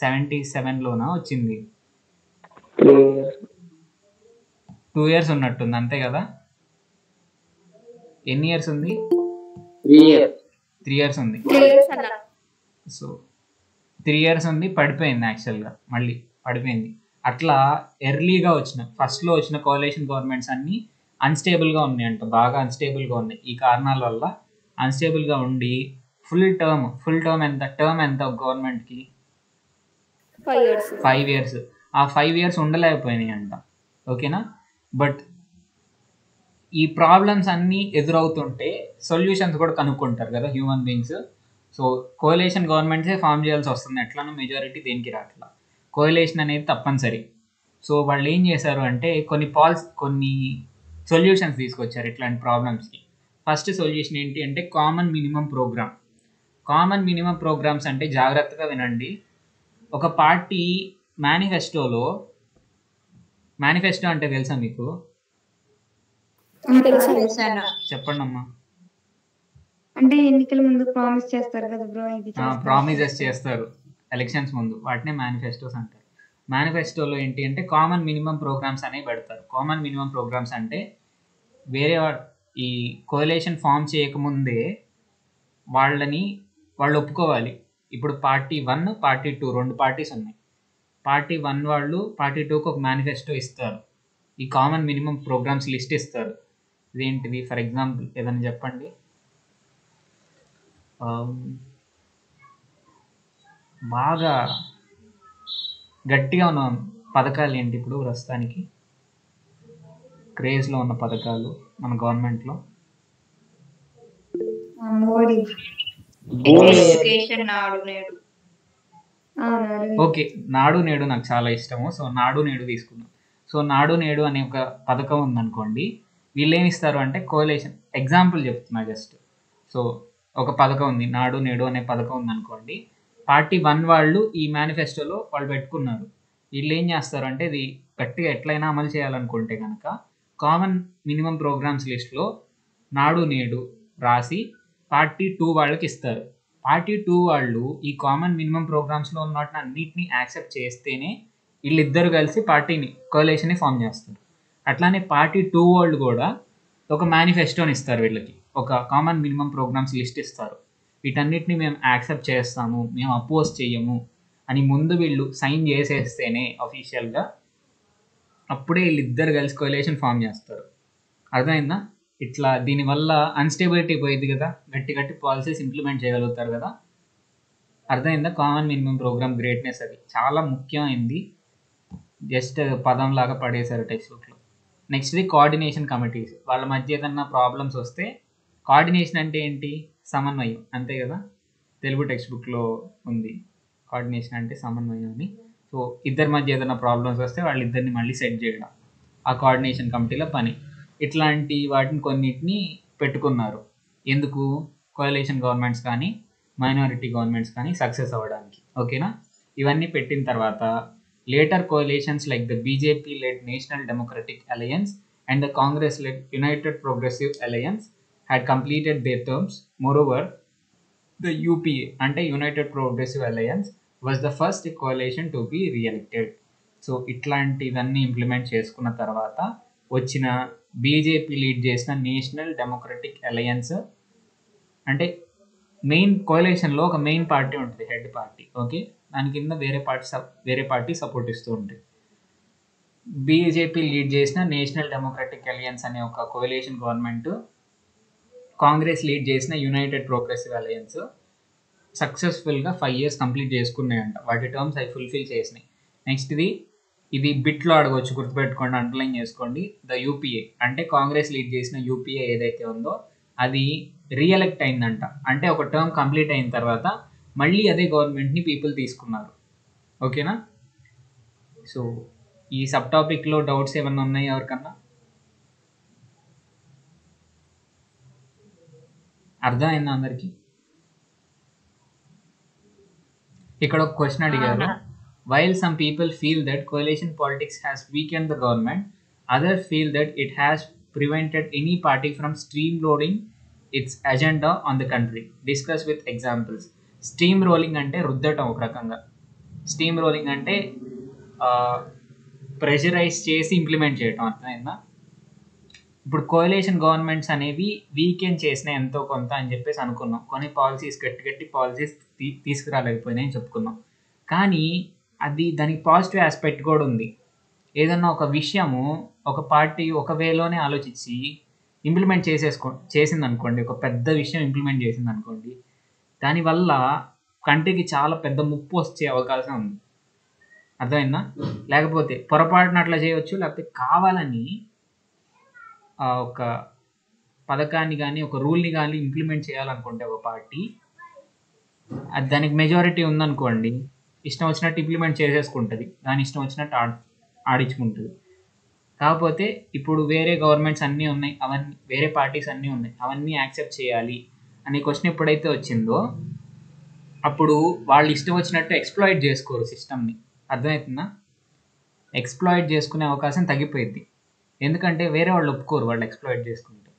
77లోనా వచ్చింది? 2 years ఉన్నట్టుంది అంతే కదా? ఎన్ని ఇయర్స్ ఉంది? 3 years ఉంది. సో 3 years ఉంది, పడిపోయింది యాక్చువల్గా, మళ్ళీ పడిపోయింది. అట్లా ఎర్లీగా వచ్చిన ఫస్ట్లో వచ్చిన కోalition గవర్నమెంట్స్ అన్నీ అన్స్టేబుల్గా ఉన్నాయి అంట, బాగా అన్స్టేబుల్గా ఉన్నాయి. ఈ కారణాల వల్ల అన్స్టేబుల్గా ఉండి ఫుల్ టర్మ్ ఎంత గవర్నమెంట్కి? 5 years. ఆ 5 years ఉండలేకపోయినాయి అంట. ఓకేనా? బట్ ఈ ప్రాబ్లమ్స్ అన్నీ ఎదురవుతుంటే సొల్యూషన్స్ కూడా కనుక్కుంటారు కదా హ్యూమన్ బీయింగ్స్. సో కోalition గవర్నమెంట్సే ఫామ్ చేయాల్సి వస్తుంది, ఎట్లనో మెజారిటీ దేనికి రాట్లా. కోalition అనేది తప్పనిసరి. సో వాళ్ళు ఏం చేశారు అంటే కొన్ని సొల్యూషన్స్ తీసుకొచ్చారు ఇట్లాంటి ప్రాబ్లమ్స్కి. ఫస్ట్ సొల్యూషన్ ఏంటి అంటే common minimum programme. Common minimum programmes అంటే జాగ్రత్తగా వినండి. ఒక పార్టీ మేనిఫెస్టో అంటే తెలుసా మీకు? చెప్పండి అమ్మా. అంటే ఎన్నికల ముందు ప్రామిస్ చేస్తారు కదా బ్రో, ఇది ప్రామిసెస్ చేస్తారు ఎలక్షన్స్ ముందు, వాటినే మేనిఫెస్టోస్ అంటారు. మేనిఫెస్టోలో ఏంటి అంటే కామన్ మినిమం ప్రోగ్రామ్స్ అనేవి పెడతారు. కామన్ మినిమం ప్రోగ్రామ్స్ అంటే ఈ కోalition ఫామ్ చేయకముందే వాళ్ళు ఒప్పుకోవాలి. ఇప్పుడు పార్టీ 1, పార్టీ 2 2 పార్టీస్ ఉన్నాయి. పార్టీ 1 వాళ్ళు పార్టీ 2కి ఒక మేనిఫెస్టో ఇస్తారు, ఈ కామన్ మినిమం ప్రోగ్రామ్స్ లిస్ట్ ఇస్తారు. ఇదేంటిది? ఫర్ ఎగ్జాంపుల్ ఏదైనా చెప్పండి. బాగా గట్టిగా ఉన్న పథకాలు ఏంటి ఇప్పుడు ప్రస్తుతానికి క్రేజ్లో ఉన్న పథకాలు మన గవర్నమెంట్లో? మోడీ. ఓకే, నాడు నేడు నాకు చాలా ఇష్టము. సో నాడు నేడు తీసుకుందాం. సో నాడు నేడు అనే ఒక పథకం ఉందనుకోండి, వీళ్ళు ఏమి ఇస్తారు అంటే కోalition ఎగ్జాంపుల్ చెప్తున్నా జస్ట్. సో ఒక పథకం ఉంది, నాడు నేడు అనే పథకం ఉందనుకోండి. పార్టీ 1 వాళ్ళు ఈ మేనిఫెస్టోలో వాళ్ళు పెట్టుకున్నారు. వీళ్ళు ఏం చేస్తారు అంటే ఇది గట్టిగా ఎట్లయినా అమలు చేయాలనుకుంటే కనుక కామన్ మినిమం ప్రోగ్రామ్స్ లిస్ట్లో నాడు నేడు రాసి పార్టీ 2 వాళ్ళకి ఇస్తారు. పార్టీ 2 వాళ్ళు ఈ కామన్ మినిమం ప్రోగ్రామ్స్లో ఉన్న వాటిని అన్నింటినీ యాక్సెప్ట్ చేస్తేనే వీళ్ళిద్దరు కలిసి కోalitionని ఫామ్ చేస్తారు. అట్లానే పార్టీ 2 వాళ్ళు కూడా ఒక మేనిఫెస్టోని ఇస్తారు, వీళ్ళకి ఒక కామన్ మినిమం ప్రోగ్రామ్స్ లిస్ట్ ఇస్తారు. వీటన్నిటిని మేము యాక్సెప్ట్ చేస్తాము, మేము అపోజ్ చెయ్యము అని ముందు వీళ్ళు సైన్ చేసేస్తేనే అఫీషియల్గా అప్పుడే వీళ్ళిద్దరు కలిసి కోalition ఫామ్ చేస్తారు. అర్థమైందా? ఇట్లా దీనివల్ల అన్స్టేబిలిటీ పోయింది కదా, గట్టి పాలసీస్ ఇంప్లిమెంట్ చేయగలుగుతారు కదా. అర్థమైందా? కామన్ మినిమం ప్రోగ్రామ్ గ్రేట్నెస్ అది చాలా ముఖ్యమైనది, జస్ట్ పదంలాగా పడేశారు టెక్స్ట్ బుక్లో. నెక్స్ట్ది కోఆర్డినేషన్ కమిటీస్. వాళ్ళ మధ్య ఏదన్నా ప్రాబ్లమ్స్ వస్తే, కోఆర్డినేషన్ అంటే ఏంటి? సమన్వయం, అంతే కదా. తెలుగు టెక్స్ట్ బుక్లో ఉంది కోఆర్డినేషన్ అంటే సమన్వయం అని. సో ఇద్దరి మధ్య ఏదైనా ప్రాబ్లమ్స్ వస్తే వాళ్ళిద్దరిని మళ్ళీ సెట్ చేయడం ఆ కోఆర్డినేషన్ కమిటీలో పని. ఇట్లాంటి వాటిని కొన్నిటిని పెట్టుకున్నారు. ఎందుకు? కోalition గవర్నమెంట్స్ కానీ మైనారిటీ గవర్నమెంట్స్ కానీ సక్సెస్ అవ్వడానికి. ఓకేనా? ఇవన్నీ పెట్టిన తర్వాత later coalitions like the BJP-led National Democratic Alliance and the Congress-led United Progressive Alliance had completed their terms. Moreover, the UPA అంటే United Progressive Alliance was the first coalition to be re-elected. So ఇట్లాంటివన్నీ implement చేసుకున్న తర్వాత వచ్చిన BJP lead చేసిన national democratic alliance అంటే main కోalitionలో ఒక main party ఉంటుంది, head party. Okay, దాని కింద వేరే పార్టీ సపోర్ట్ ఇస్తూ ఉంటుంది. బీజేపీ లీడ్ చేసిన నేషనల్ డెమోక్రటిక్ అలయన్స్ అనే ఒక కోalition గవర్నమెంట్, కాంగ్రెస్ లీడ్ చేసిన యునైటెడ్ ప్రోగ్రెసివ్ అలయన్స్ సక్సెస్ఫుల్గా 5 years కంప్లీట్ చేసుకున్నాయంట. వాటి టర్మ్స్ అవి ఫుల్ఫిల్ చేసినాయి. నెక్స్ట్ ఇది బిట్లో అడగవచ్చు, గుర్తుపెట్టుకోండి, అండర్లైన్ చేసుకోండి. ద యూపీఏ అంటే కాంగ్రెస్ లీడ్ చేసిన యూపీఏ ఏదైతే ఉందో అది రీఎలెక్ట్ అయిందంట. అంటే ఒక టర్మ్ కంప్లీట్ అయిన తర్వాత మళ్ళీ అదే గవర్నమెంట్ని పీపుల్ తీసుకున్నారు. ఓకేనా? సో ఈ సబ్ టాపిక్లో డౌట్స్ ఏమన్నా ఉన్నాయి ఎవరికన్నా? అర్థమైందా అందరికీ? ఇక్కడ ఒక క్వశ్చన్ అడిగారు. While some people feel that కోalition politics has weekend the government, others feel that it has prevented any party from stream loading it's agenda on the country. Discuss with examples. Stream rolling అంటే రుద్దటం ఒక రకంగా. Stream rolling అంటే pressurise చేసి implement చేయటం. అర్థమైందా? ఇప్పుడు కోalition governments అనేవి weekend చేసిన ఎంతో కొంత అని చెప్పేసి అనుకున్నాం. కొన్ని పాలసీస్ గట్టి పాలసీస్ తీసుకురాలేకపోయినాయని చెప్పుకున్నాం. కానీ దానికి పాజిటివ్ ఆస్పెక్ట్ కూడా ఉంది. ఏదన్నా ఒక విషయము ఒక పార్టీ ఒక వేలోనే ఆలోచించి ఇంప్లిమెంట్ చేసిందనుకోండి, ఒక పెద్ద విషయం ఇంప్లిమెంట్ చేసిందనుకోండి, దానివల్ల కంట్రీకి చాలా పెద్ద ముప్పు వచ్చే అవకాశం ఉంది. అర్థమైందా? లేకపోతే పొరపాటున అట్లా చేయవచ్చు, లేకపోతే కావాలని ఒక పథకాన్ని కానీ ఒక రూల్ని కానీ ఇంప్లిమెంట్ చేయాలనుకుంటే ఒక పార్టీ, అది దానికి మెజారిటీ ఉందనుకోండి, ఇష్టం వచ్చినట్టు ఇంప్లిమెంట్ చేసేసుకుంటుంది, దాని ఇష్టం వచ్చినట్టు ఆడించుకుంటుంది. కాకపోతే ఇప్పుడు వేరే గవర్నమెంట్స్ అన్నీ ఉన్నాయి, అవన్నీ వేరే పార్టీస్ అన్నీ ఉన్నాయి, అవన్నీ యాక్సెప్ట్ చేయాలి అనే క్వశ్చన్ ఎప్పుడైతే వచ్చిందో అప్పుడు వాళ్ళు ఇష్టం వచ్చినట్టు ఎక్స్ప్లాయిట్ చేసుకోరు సిస్టమ్ని. అర్థమవుతుందా? ఎక్స్ప్లాయిట్ చేసుకునే అవకాశం తగ్గిపోయింది. ఎందుకంటే వేరే వాళ్ళు ఒప్పుకోరు వాళ్ళు ఎక్స్ప్లాయిట్ చేసుకుంటే.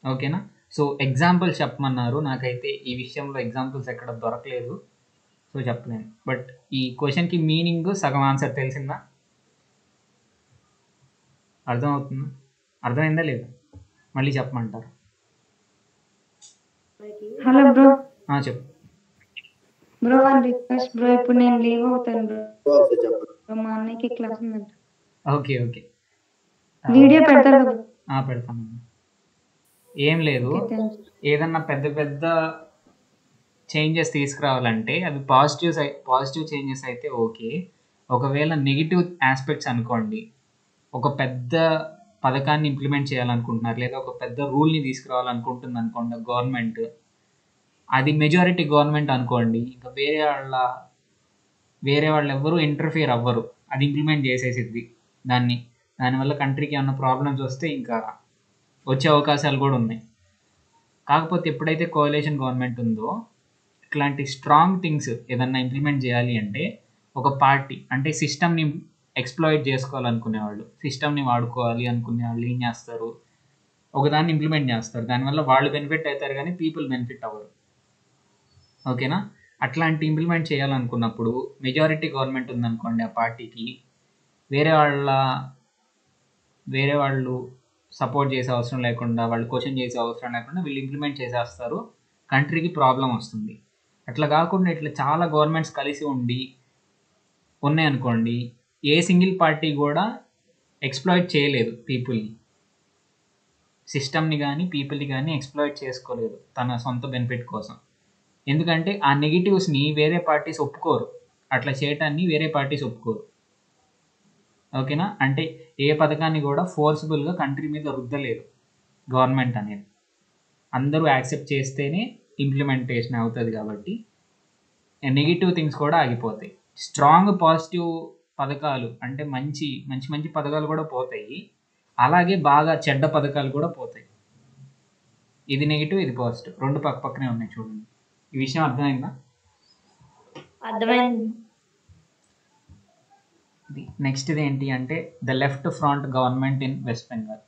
ఓకేనా? సో ఎగ్జాంపుల్స్ చెప్పమన్నారు, నాకైతే ఈ విషయంలో ఎగ్జాంపుల్స్ ఎక్కడ దొరకలేదు, సో చెప్పలేను. బట్ ఈ క్వశ్చన్కి మీనింగ్ సగం ఆన్సర్ తెలిసిందా? అర్థమవుతుందా? అర్థమైందా లేదా? మళ్ళీ చెప్పమంటారు? Hello bro. చెప్పు బ్రో వన్ రిక్వెస్ట్ బ్రో, ఇప్పుడు నేను లీవ్ అవుతాను బ్రో, మా అన్నయ్యకి క్లాస్ ఉందంట. ఓకే వీడియో పెడతారు కదా? పెడతాను. ఏం లేదు, ఏదన్నా పెద్ద చేంజెస్ తీసుకురావాలంటే అవి పాజిటివ్ చేంజెస్ అయితే ఓకే. ఒకవేళ నెగిటివ్ ఆస్పెక్ట్స్ అనుకోండి, ఒక పెద్ద పథకాన్ని ఇంప్లిమెంట్ చేయాలనుకుంటున్నారు లేదా ఒక పెద్ద రూల్ని తీసుకురావాలనుకుంటుంది అనుకోండి గవర్నమెంట్, అది మెజారిటీ గవర్నమెంట్ అనుకోండి, ఇంకా వేరే వాళ్ళు ఎవ్వరూ ఇంటర్ఫియర్ అవ్వరు, అది ఇంప్లిమెంట్ చేసేసిద్ది దానివల్ల కంట్రీకి ఏమైనా ప్రాబ్లమ్స్ వస్తే ఇంకా వచ్చే అవకాశాలు కూడా ఉన్నాయి. కాకపోతే ఎప్పుడైతే కోalition గవర్నమెంట్ ఉందో, ఇట్లాంటి స్ట్రాంగ్ థింగ్స్ ఏదన్నా ఇంప్లిమెంట్ చేయాలి అంటే ఒక పార్టీ అంటే సిస్టమ్ని ఎక్స్ప్లాయిట్ చేసుకోవాలనుకునేవాళ్ళు, సిస్టమ్ని వాడుకోవాలి అనుకునే వాళ్ళు ఏం చేస్తారు, ఒకదాన్ని ఇంప్లిమెంట్ చేస్తారు, దానివల్ల వాళ్ళు బెనిఫిట్ అవుతారు కానీ పీపుల్ బెనిఫిట్ అవ్వరు. ఓకేనా? అట్లాంటి ఇంప్లిమెంట్ చేయాలనుకున్నప్పుడు మెజారిటీ గవర్నమెంట్ ఉందనుకోండి, ఆ పార్టీకి వేరే వాళ్ళు సపోర్ట్ చేసే అవసరం లేకుండా, వాళ్ళు క్వశ్చన్ చేసే అవసరం లేకుండా వీళ్ళు ఇంప్లిమెంట్ చేసేస్తారు, కంట్రీకి ప్రాబ్లం వస్తుంది. అట్లా కాకుండా ఇట్లా చాలా గవర్నమెంట్స్ కలిసి ఉన్నాయనుకోండి, ఏ సింగిల్ పార్టీ కూడా ఎక్స్ప్లాయిట్ చేయలేదు పీపుల్ని, సిస్టమ్ని కానీ పీపుల్ని కానీ ఎక్స్ప్లాయిట్ చేసుకోలేదు తన సొంత బెనిఫిట్ కోసం. ఎందుకంటే ఆ నెగిటివ్స్ని వేరే పార్టీస్ ఒప్పుకోరు, అట్లా చేయటాన్ని వేరే పార్టీస్ ఒప్పుకోరు. ఓకేనా? అంటే ఏ పథకాన్ని కూడా ఫోర్స్ఫుల్గా కంట్రీ మీద రుద్దలేదు గవర్నమెంట్ అనేది, అందరూ యాక్సెప్ట్ చేస్తేనే ఇంప్లిమెంటేషన్ అవుతుంది. కాబట్టి నెగిటివ్ థింగ్స్ కూడా ఆగిపోతాయి. స్ట్రాంగ్ పాజిటివ్ పథకాలు అంటే మంచి పథకాలు కూడా పోతాయి, అలాగే బాగా చెడ్డ పథకాలు కూడా పోతాయి. ఇది నెగిటివ్, ఇది పాజిటివ్, రెండు పక్కనే ఉన్నాయి. చూడండి, ఈ విషయం అర్థమైందా? అర్థమైంది. నెక్స్ట్ ఇది ఏంటి అంటే the left front government in West Bengal.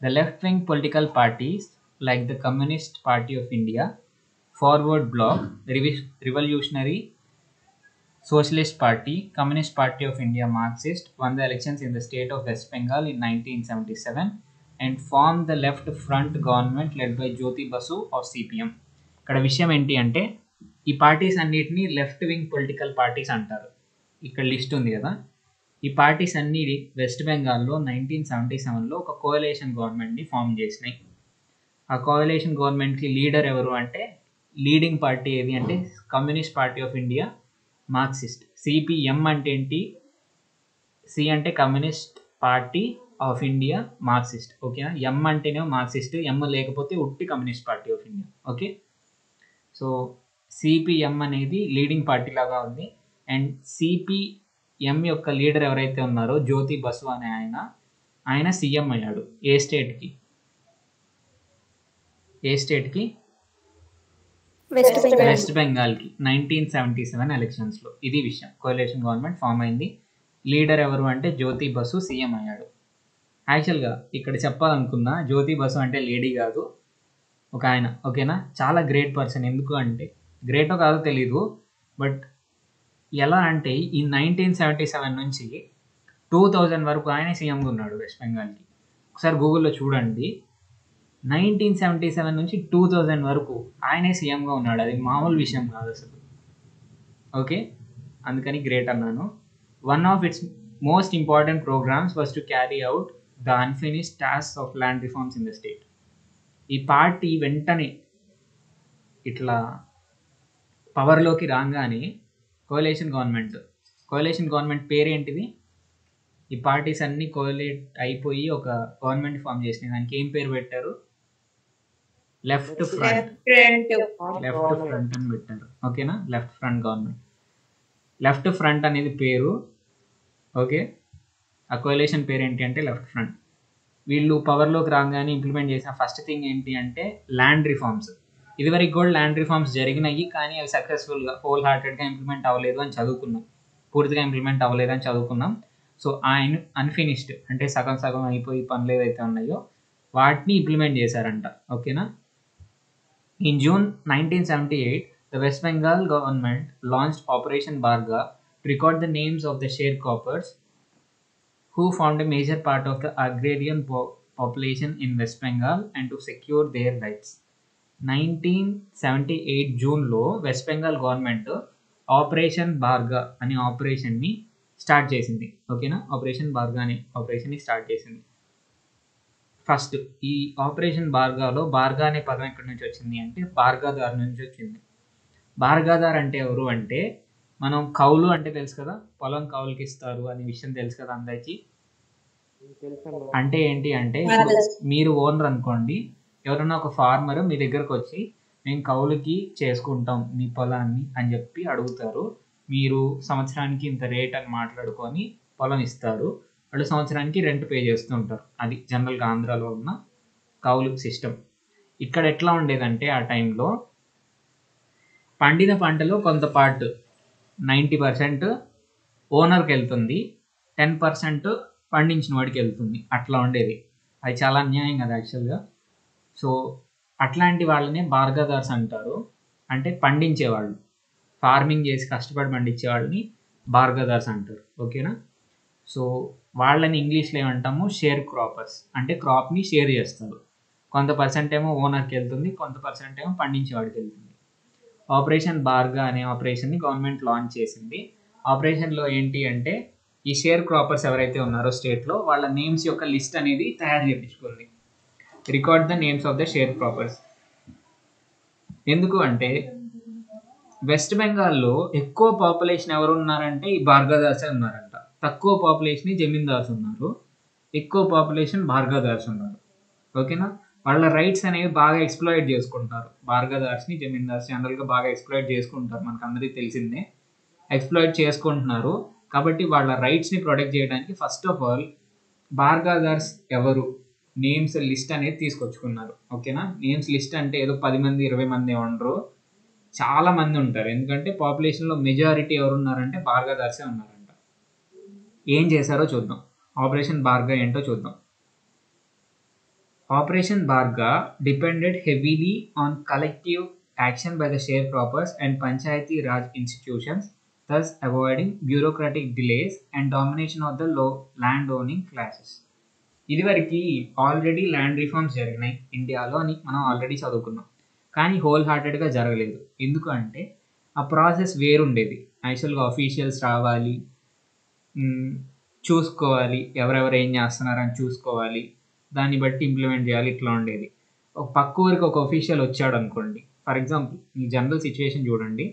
The left wing political parties like the Communist Party of India, Forward Bloc, Revolutionary Socialist Party, Communist Party of India, Marxist, won the elections in the state of West Bengal in 1977 and formed the left front government led by Jyoti Basu of CPM. ఇక్కడ విషయం ఏంటి అంటే ఈ parties అన్నిటిని left wing political parties అంటారు. ఇక్కడ list ఉంది కదా, ఈ పార్టీస్ అన్ని వెస్ట్ బెంగాల్లో 1977లో ఒక కోalition గవర్నమెంట్ని ఫామ్ చేసినాయి. ఆ కోalition గవర్నమెంట్కి లీడర్ ఎవరు అంటే, లీడింగ్ పార్టీ ఏది అంటే communist Party of India, Marxist. CPM అంటే ఏంటి? సి అంటే communist Party, of India Marxist. ఓకేనా, ఎం అంటేనే మార్క్సిస్ట్, ఎం లేకపోతే ఉట్టి communist Party of India. Okay, so CPM అనేది లీడింగ్ పార్టీ లాగా ఉంది. అండ్ సిపిఎం యొక్క లీడర్ ఎవరైతే ఉన్నారో జ్యోతి బసు అనే ఆయన సీఎం అయ్యాడు. ఏ స్టేట్కి వెస్ట్ బెంగాల్కి 1977 ఎలక్షన్స్లో. ఇది విషయం. కోalition గవర్నమెంట్ ఫామ్ అయింది. లీడర్ ఎవరు అంటే జ్యోతి బసు సీఎం అయ్యాడు. యాక్చువల్గా ఇక్కడ చెప్పాలనుకున్నా, జ్యోతి బసు అంటే లేడీ కాదు, ఒక ఆయన. ఓకేనా, చాలా గ్రేట్ పర్సన్. ఎందుకు అంటే గ్రేటో కాదో తెలీదు, బట్ ఎలా అంటే ఈ 1977 నుంచి 2000 వరకు ఆయనే సీఎంగా ఉన్నాడు వెస్ట్ బెంగాల్కి. ఒకసారి గూగుల్లో చూడండి, 1977 నుంచి 2000 వరకు ఆయనే సీఎంగా ఉన్నాడు. అది మామూలు విషయం కాదు అసలు. ఓకే, అందుకని గ్రేట్ అన్నాను. One of its most important programmes was to carry out the unfinished task of land reforms in the state. ఈ పార్టీ వెంటనే ఇట్లా పవర్లోకి రాగానే కోalition గవర్నమెంట్ పేరేంటిది? ఈ పార్టీస్ అన్నీ కోలేట్ అయిపోయి ఒక గవర్నమెంట్ ఫామ్ చేసినాయి. దానికి ఏం పేరు పెట్టారు? లెఫ్ట్ ఫ్రంట్ అని పెట్టారు. ఓకేనా, left front government. Left front అనేది పేరు. ఓకే, ఆ కోalition పేరు ఏంటి అంటే లెఫ్ట్ ఫ్రంట్. వీళ్ళు పవర్లోకి రాగానే ఇంప్లిమెంట్ చేసిన ఫస్ట్ థింగ్ ఏంటి అంటే ల్యాండ్ రిఫార్మ్స్. ఇదివరకు కూడా ల్యాండ్ రిఫార్మ్స్ జరిగినాయి, కానీ అవి సక్సెస్ఫుల్గా హోల్ హార్టెడ్గా ఇంప్లిమెంట్ అవ్వలేదు అని చదువుకున్నాం. పూర్తిగా ఇంప్లిమెంట్ అవ్వలేదు అని చదువుకున్నాం. సో ఆయన అన్ఫినిష్డ్ అంటే సగం అయిపోయి పనులు ఏవైతే ఉన్నాయో వాటిని ఇంప్లిమెంట్ చేశారంట. ఓకేనా, in June 1978 the West Bengal government launched Operation Bharga to record the names of the sharecroppers who formed a major part of the agrarian population in West Bengal and to secure their rights. 1978 జూన్లో west Bengal government operation బార్గా అనే ఆపరేషన్ని start చేసింది. ఓకేనా, operation బార్గా అనే ఆపరేషన్ని start చేసింది. First ఈ operation బార్గాలో బార్గా అనే పదం ఎక్కడి నుంచి వచ్చింది అంటే బార్గాదార్ నుంచి వచ్చింది. బార్గాదార్ అంటే ఎవరు అంటే, మనం కౌలు అంటే తెలుసు కదా, పొలం కౌలుకి ఇస్తారు అనే విషయం తెలుసు కదా అందరికీ. అంటే ఏంటి అంటే, మీరు ఓనర్ అనుకోండి, ఎవరన్నా ఒక ఫార్మర్ మీ దగ్గరకు వచ్చి మేము కౌలుకి చేసుకుంటాం మీ పొలాన్ని అని చెప్పి అడుగుతారు. మీరు సంవత్సరానికి ఇంత రేట్ అని మాట్లాడుకొని పొలం ఇస్తారు. వాళ్ళు సంవత్సరానికి రెంట్ పే చేస్తుంటారు. అది జనరల్గా ఆంధ్రాలో ఉన్న కౌలు సిస్టమ్. ఇక్కడ ఎట్లా ఉండేదంటే ఆ టైంలో పండిన పంటలో కొంత పార్ట్ 90% ఓనర్కి వెళ్తుంది, 10% పండించిన వాడికి వెళ్తుంది. అట్లా ఉండేది. అది చాలా అన్యాయం కదా యాక్చువల్గా. సో అట్లాంటి వాళ్ళని బార్గాదార్స్ అంటారు. అంటే పండించేవాళ్ళు, ఫార్మింగ్ చేసి కష్టపడి పండించే వాళ్ళని బార్గాదార్స్ అంటారు. ఓకేనా, సో వాళ్ళని ఇంగ్లీష్లో ఏమంటాము? Share croppers. అంటే క్రాప్ని షేర్ చేస్తారు. కొంత పర్సెంట్ ఏమో ఓనర్కి వెళ్తుంది, కొంత పర్సెంట్ ఏమో పండించేవాడికి వెళ్తుంది. ఆపరేషన్ బార్గా అనే ఆపరేషన్ని గవర్నమెంట్ లాంచ్ చేసింది. ఆపరేషన్లో ఏంటి అంటే, ఈ షేర్ క్రాపర్స్ ఎవరైతే ఉన్నారో స్టేట్లో వాళ్ళ నేమ్స్ యొక్క లిస్ట్ అనేది తయారు చేయించుకుంది. Record the names of the sharecroppers. ఎందుకు అంటే వెస్ట్ బెంగాల్లో ఎక్కువ పాపులేషన్ ఎవరు ఉన్నారంటే ఈ బార్గాదార్సే ఉన్నారంట. తక్కువ పాపులేషన్ జమీందార్స్ ఉన్నారు, ఎక్కువ పాపులేషన్ బార్గాదార్స్ ఉన్నారు. ఓకేనా, వాళ్ళ రైట్స్ అనేవి బాగా ఎక్స్ప్లాయిట్ చేసుకుంటారు. బార్గాదార్స్ని జమీందార్స్ జనరల్గా బాగా ఎక్స్ప్లాయిట్ చేసుకుంటారు, మనకు అందరికీ తెలిసిందే. ఎక్స్ప్లాయిట్ చేసుకుంటున్నారు కాబట్టి వాళ్ళ రైట్స్ని ప్రొటెక్ట్ చేయడానికి ఫస్ట్ ఆఫ్ ఆల్ బార్గాదార్స్ ఎవరు నేమ్స్ లిస్ట్ అనేది తీసుకొచ్చుకున్నారు. ఓకేనా, నేమ్స్ లిస్ట్ అంటే ఏదో 10 మంది 20 మంది ఉండరు, చాలా మంది ఉంటారు. ఎందుకంటే పాపులేషన్లో మెజారిటీ ఎవరు ఉన్నారంటే బార్గాదార్సే ఉన్నారంట. ఏం చేశారో చూద్దాం. ఆపరేషన్ బార్గా ఏంటో చూద్దాం. Operation Barga depended heavily on collective action by the sharecroppers and Panchayati Raj institutions, thus avoiding bureaucratic delays and domination of the land-owning classes. ఇదివరకు ఆల్రెడీ ల్యాండ్ రిఫార్మ్స్ జరిగినాయి ఇండియాలో అని మనం ఆల్రెడీ చదువుకున్నాం, కానీ హోల్ హార్టెడ్గా జరగలేదు. ఎందుకు అంటే ఆ ప్రాసెస్ వేరుండేది. యాక్చువల్గా ఆఫీషియల్స్ రావాలి, చూసుకోవాలి, ఎవరెవరు ఏం చేస్తున్నారని చూసుకోవాలి, దాన్ని బట్టి ఇంప్లిమెంట్ చేయాలి, ఇట్లా ఉండేది. ఒక పక్క ఊరికి ఒక అఫీషియల్ వచ్చాడు అనుకోండి, ఫర్ ఎగ్జాంపుల్ ఈ జనరల్ సిచ్యువేషన్ చూడండి.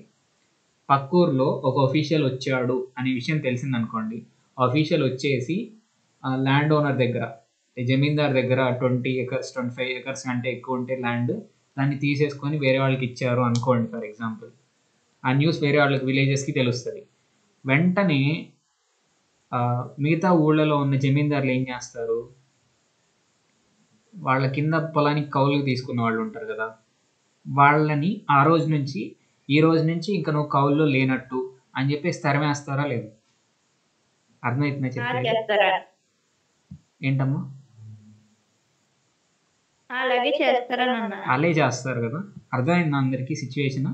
పక్క ఊరిలో ఒక అఫీషియల్ వచ్చాడు అనే విషయం తెలిసిందనుకోండి, అఫీషియల్ వచ్చేసి ల్యాండ్ ఓనర్ దగ్గర, జమీందార్ దగ్గర 20 ఎకర్స్ 25 ఎకర్స్ కంటే ఎక్కువ ఉంటే ల్యాండ్, దాన్ని తీసేసుకొని వేరే వాళ్ళకి ఇచ్చారు అనుకోండి ఫర్ ఎగ్జాంపుల్. ఆ న్యూస్ వేరే వాళ్ళకి విలేజెస్కి తెలుస్తుంది. వెంటనే మిగతా ఊళ్ళలో ఉన్న జమీందారులు ఏం చేస్తారు, వాళ్ళ కింద పొలానికి కౌలుకి తీసుకున్న వాళ్ళు ఉంటారు కదా, వాళ్ళని ఆ రోజు నుంచి ఈ రోజు నుంచి ఇంకా నువ్వు కౌల్లో లేనట్టు అని చెప్పేసి తరిమేస్తారా లేదు? అర్థమవుతుందా చెప్పేది? చేస్తారా? ఏంటమ్మా? అలాగే చేస్తారని అన్నా. అలే చేస్తారు కదా. అర్థమైందా అందరికీ సిచ్యువేషన్?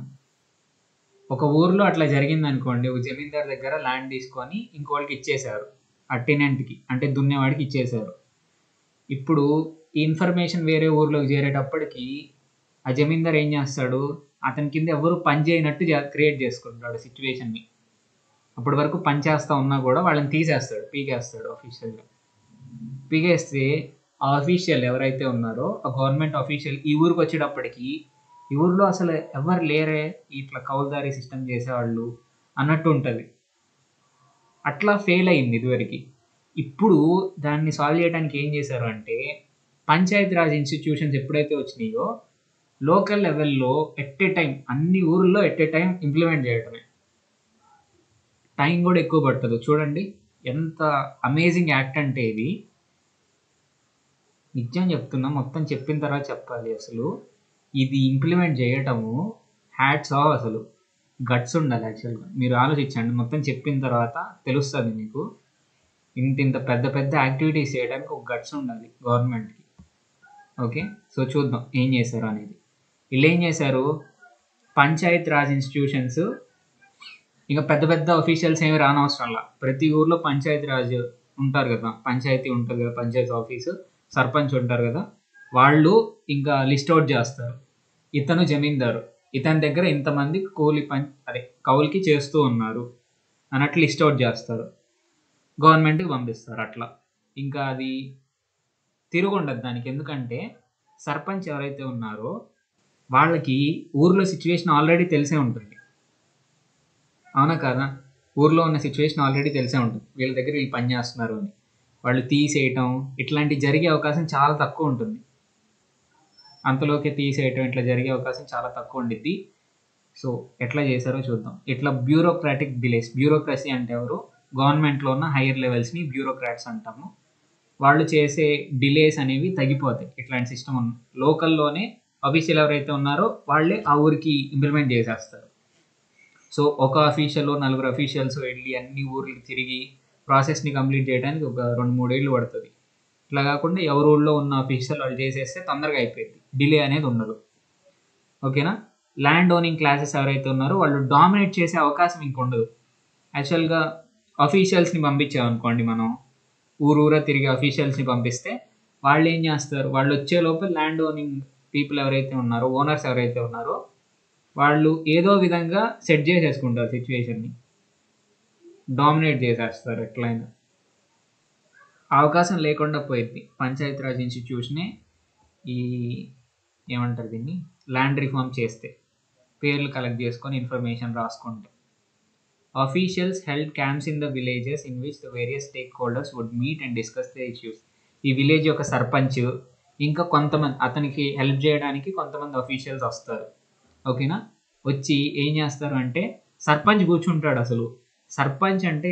ఒక ఊర్లో అట్లా జరిగింది అనుకోండి, ఒక జమీందార్ దగ్గర ల్యాండ్ తీసుకొని ఇంకోళ్ళకి ఇచ్చేశారు, ఆ టెనెంట్కి అంటే దున్నేవాడికి ఇచ్చేశారు. ఇప్పుడు ఈ ఇన్ఫర్మేషన్ వేరే ఊర్లోకి చేరేటప్పటికి ఆ జమీందార్ ఏం చేస్తాడు, అతని కింద ఎవరు పని చేయనట్టు క్రియేట్ చేసుకుంటాడు సిచ్యువేషన్ని. అప్పటి వరకు పని చేస్తూ ఉన్నా కూడా వాళ్ళని తీసేస్తాడు, పీకేస్తాడు ఆఫీషియల్గా. పీకేస్తే ఆ అఫీషియల్ ఎవరైతే ఉన్నారో ఆ గవర్నమెంట్ అఫీషియల్ ఈ ఊరికి వచ్చేటప్పటికి ఈ ఊర్లో అసలు ఎవరు లేరే ఇట్లా కౌలుదారీ సిస్టమ్ చేసేవాళ్ళు అన్నట్టు ఉంటుంది. అట్లా ఫెయిల్ అయింది ఇదివరకు. ఇప్పుడు దాన్ని సాల్వ్ చేయడానికి ఏం చేశారు అంటే, పంచాయతీరాజ్ ఇన్స్టిట్యూషన్స్ ఎప్పుడైతే వచ్చినాయో లోకల్ లెవెల్లో ఎట్ ఏ టైం అన్ని ఊర్లో ఎట్ ఏ టైం ఇంప్లిమెంట్ చేయడమే. టైం కూడా ఎక్కువ పట్టదు. చూడండి ఎంత అమేజింగ్ యాక్ట్ అంటే ఇది. నిజం చెప్తున్నా, మొత్తం చెప్పిన తర్వాత చెప్పాలి. అసలు ఇది ఇంప్లిమెంట్ చేయటము హ్యాట్స్ ఆఫ్, అసలు గట్స్ ఉండాలి యాక్చువల్గా. మీరు ఆలోచించండి, మొత్తం చెప్పిన తర్వాత తెలుస్తుంది మీకు. ఇంత పెద్ద పెద్ద యాక్టివిటీస్ చేయడానికి ఒక గట్స్ ఉండాలి గవర్నమెంట్కి. ఓకే, సో చూద్దాం ఏం చేశారు అనేది. వీళ్ళు ఏం చేశారు, పంచాయత్ రాజ్ ఇన్స్టిట్యూషన్స్ ఇంకా పెద్ద పెద్ద అఫీషియల్స్ ఏమి రానవసరంలా, ప్రతి ఊర్లో పంచాయతీ రాజ్ ఉంటారు కదా, పంచాయతీ ఉంటుంది కదా, పంచాయతీ ఆఫీసు, సర్పంచ్ ఉంటారు కదా, వాళ్ళు ఇంకా లిస్ట్ అవుట్ చేస్తారు. ఇతను జమీందారు, ఇతని దగ్గర ఇంతమంది కౌలుకి చేస్తూ ఉన్నారు అన్నట్లు లిస్ట్ అవుట్ చేస్తారు, గవర్నమెంట్కి పంపిస్తారు. అట్లా ఇంకా అది తిరుగుండదు దానికి. ఎందుకంటే సర్పంచ్ ఎవరైతే ఉన్నారో వాళ్ళకి ఊర్లో సిచ్యువేషన్ ఆల్రెడీ తెలిసే ఉంటుంది, అవునా కదా? ఊర్లో ఉన్న సిచ్యువేషన్ ఆల్రెడీ తెలిసే ఉంటుంది, వీళ్ళ దగ్గర వీళ్ళు పని చేస్తున్నారు అని. వాళ్ళు తీసేయటం ఇట్లాంటివి జరిగే అవకాశం చాలా తక్కువ ఉంటుంది. అంతలోకి తీసేయటం ఇట్లా జరిగే అవకాశం చాలా తక్కువ ఉండిద్ది. సో ఎట్లా చేశారో చూద్దాం. ఇట్లా బ్యూరోక్రాటిక్ డిలేస్, బ్యూరోక్రసీ అంటే ఎవరు, గవర్నమెంట్లో ఉన్న హైయర్ లెవెల్స్ని బ్యూరోక్రాట్స్ అంటాము. వాళ్ళు చేసే డిలేస్ అనేవి తగ్గిపోతాయి ఇట్లాంటి సిస్టమ్ ఉన్న లోకల్లోనే. అఫీషియల్ ఎవరైతే ఉన్నారో వాళ్ళే ఆ ఊరికి ఇంప్లిమెంట్ చేసేస్తారు. సో ఒక అఫీషియల్ 4 అఫీషియల్స్ వెళ్ళి అన్ని ఊర్లకి తిరిగి ప్రాసెస్ని కంప్లీట్ చేయడానికి ఒక 2-3 ఏళ్ళు పడుతుంది. ఇట్లా కాకుండా ఎవరి ఊళ్ళో ఉన్న అఫీషియల్ వాళ్ళు చేసేస్తే తొందరగా అయిపోయింది, డిలే అనేది ఉండదు. ఓకేనా? ల్యాండ్ ఓనింగ్ క్లాసెస్ ఎవరైతే ఉన్నారో వాళ్ళు డామినేట్ చేసే అవకాశం ఇంక ఉండదు. యాక్చువల్గా అఫీషియల్స్ని పంపించామనుకోండి, మనం ఊరూరా తిరిగి అఫీషియల్స్ని పంపిస్తే వాళ్ళు ఏం చేస్తారు, వాళ్ళు వచ్చే లోపల ల్యాండ్ ఓనింగ్ పీపుల్ ఎవరైతే ఉన్నారో, ఓనర్స్ ఎవరైతే ఉన్నారో వాళ్ళు ఏదో విధంగా సెట్ చేసేసుకుంటారు సిచ్యువేషన్ని, డామినేట్ చేసేస్తారు. ఎట్లయినా అవకాశం లేకుండా పోయింది. పంచాయతీరాజ్ ఇన్స్టిట్యూషనే ఈ ఏమంటారు దీన్ని, ల్యాండ్ రిఫార్మ్ చేస్తే, పేర్లు కలెక్ట్ చేసుకొని ఇన్ఫర్మేషన్ రాసుకుంటే. Officials held camps in the villages in which the various stakeholders would meet and discuss the issues. ఈ విలేజ్ యొక్క సర్పంచ్ ఇంకా కొంతమంది అతనికి హెల్ప్ చేయడానికి కొంతమంది అఫీషియల్స్ వస్తారు. ఓకేనా? వచ్చి ఏం చేస్తారు అంటే, సర్పంచ్ కూర్చుంటాడు. అసలు సర్పంచ్ అంటే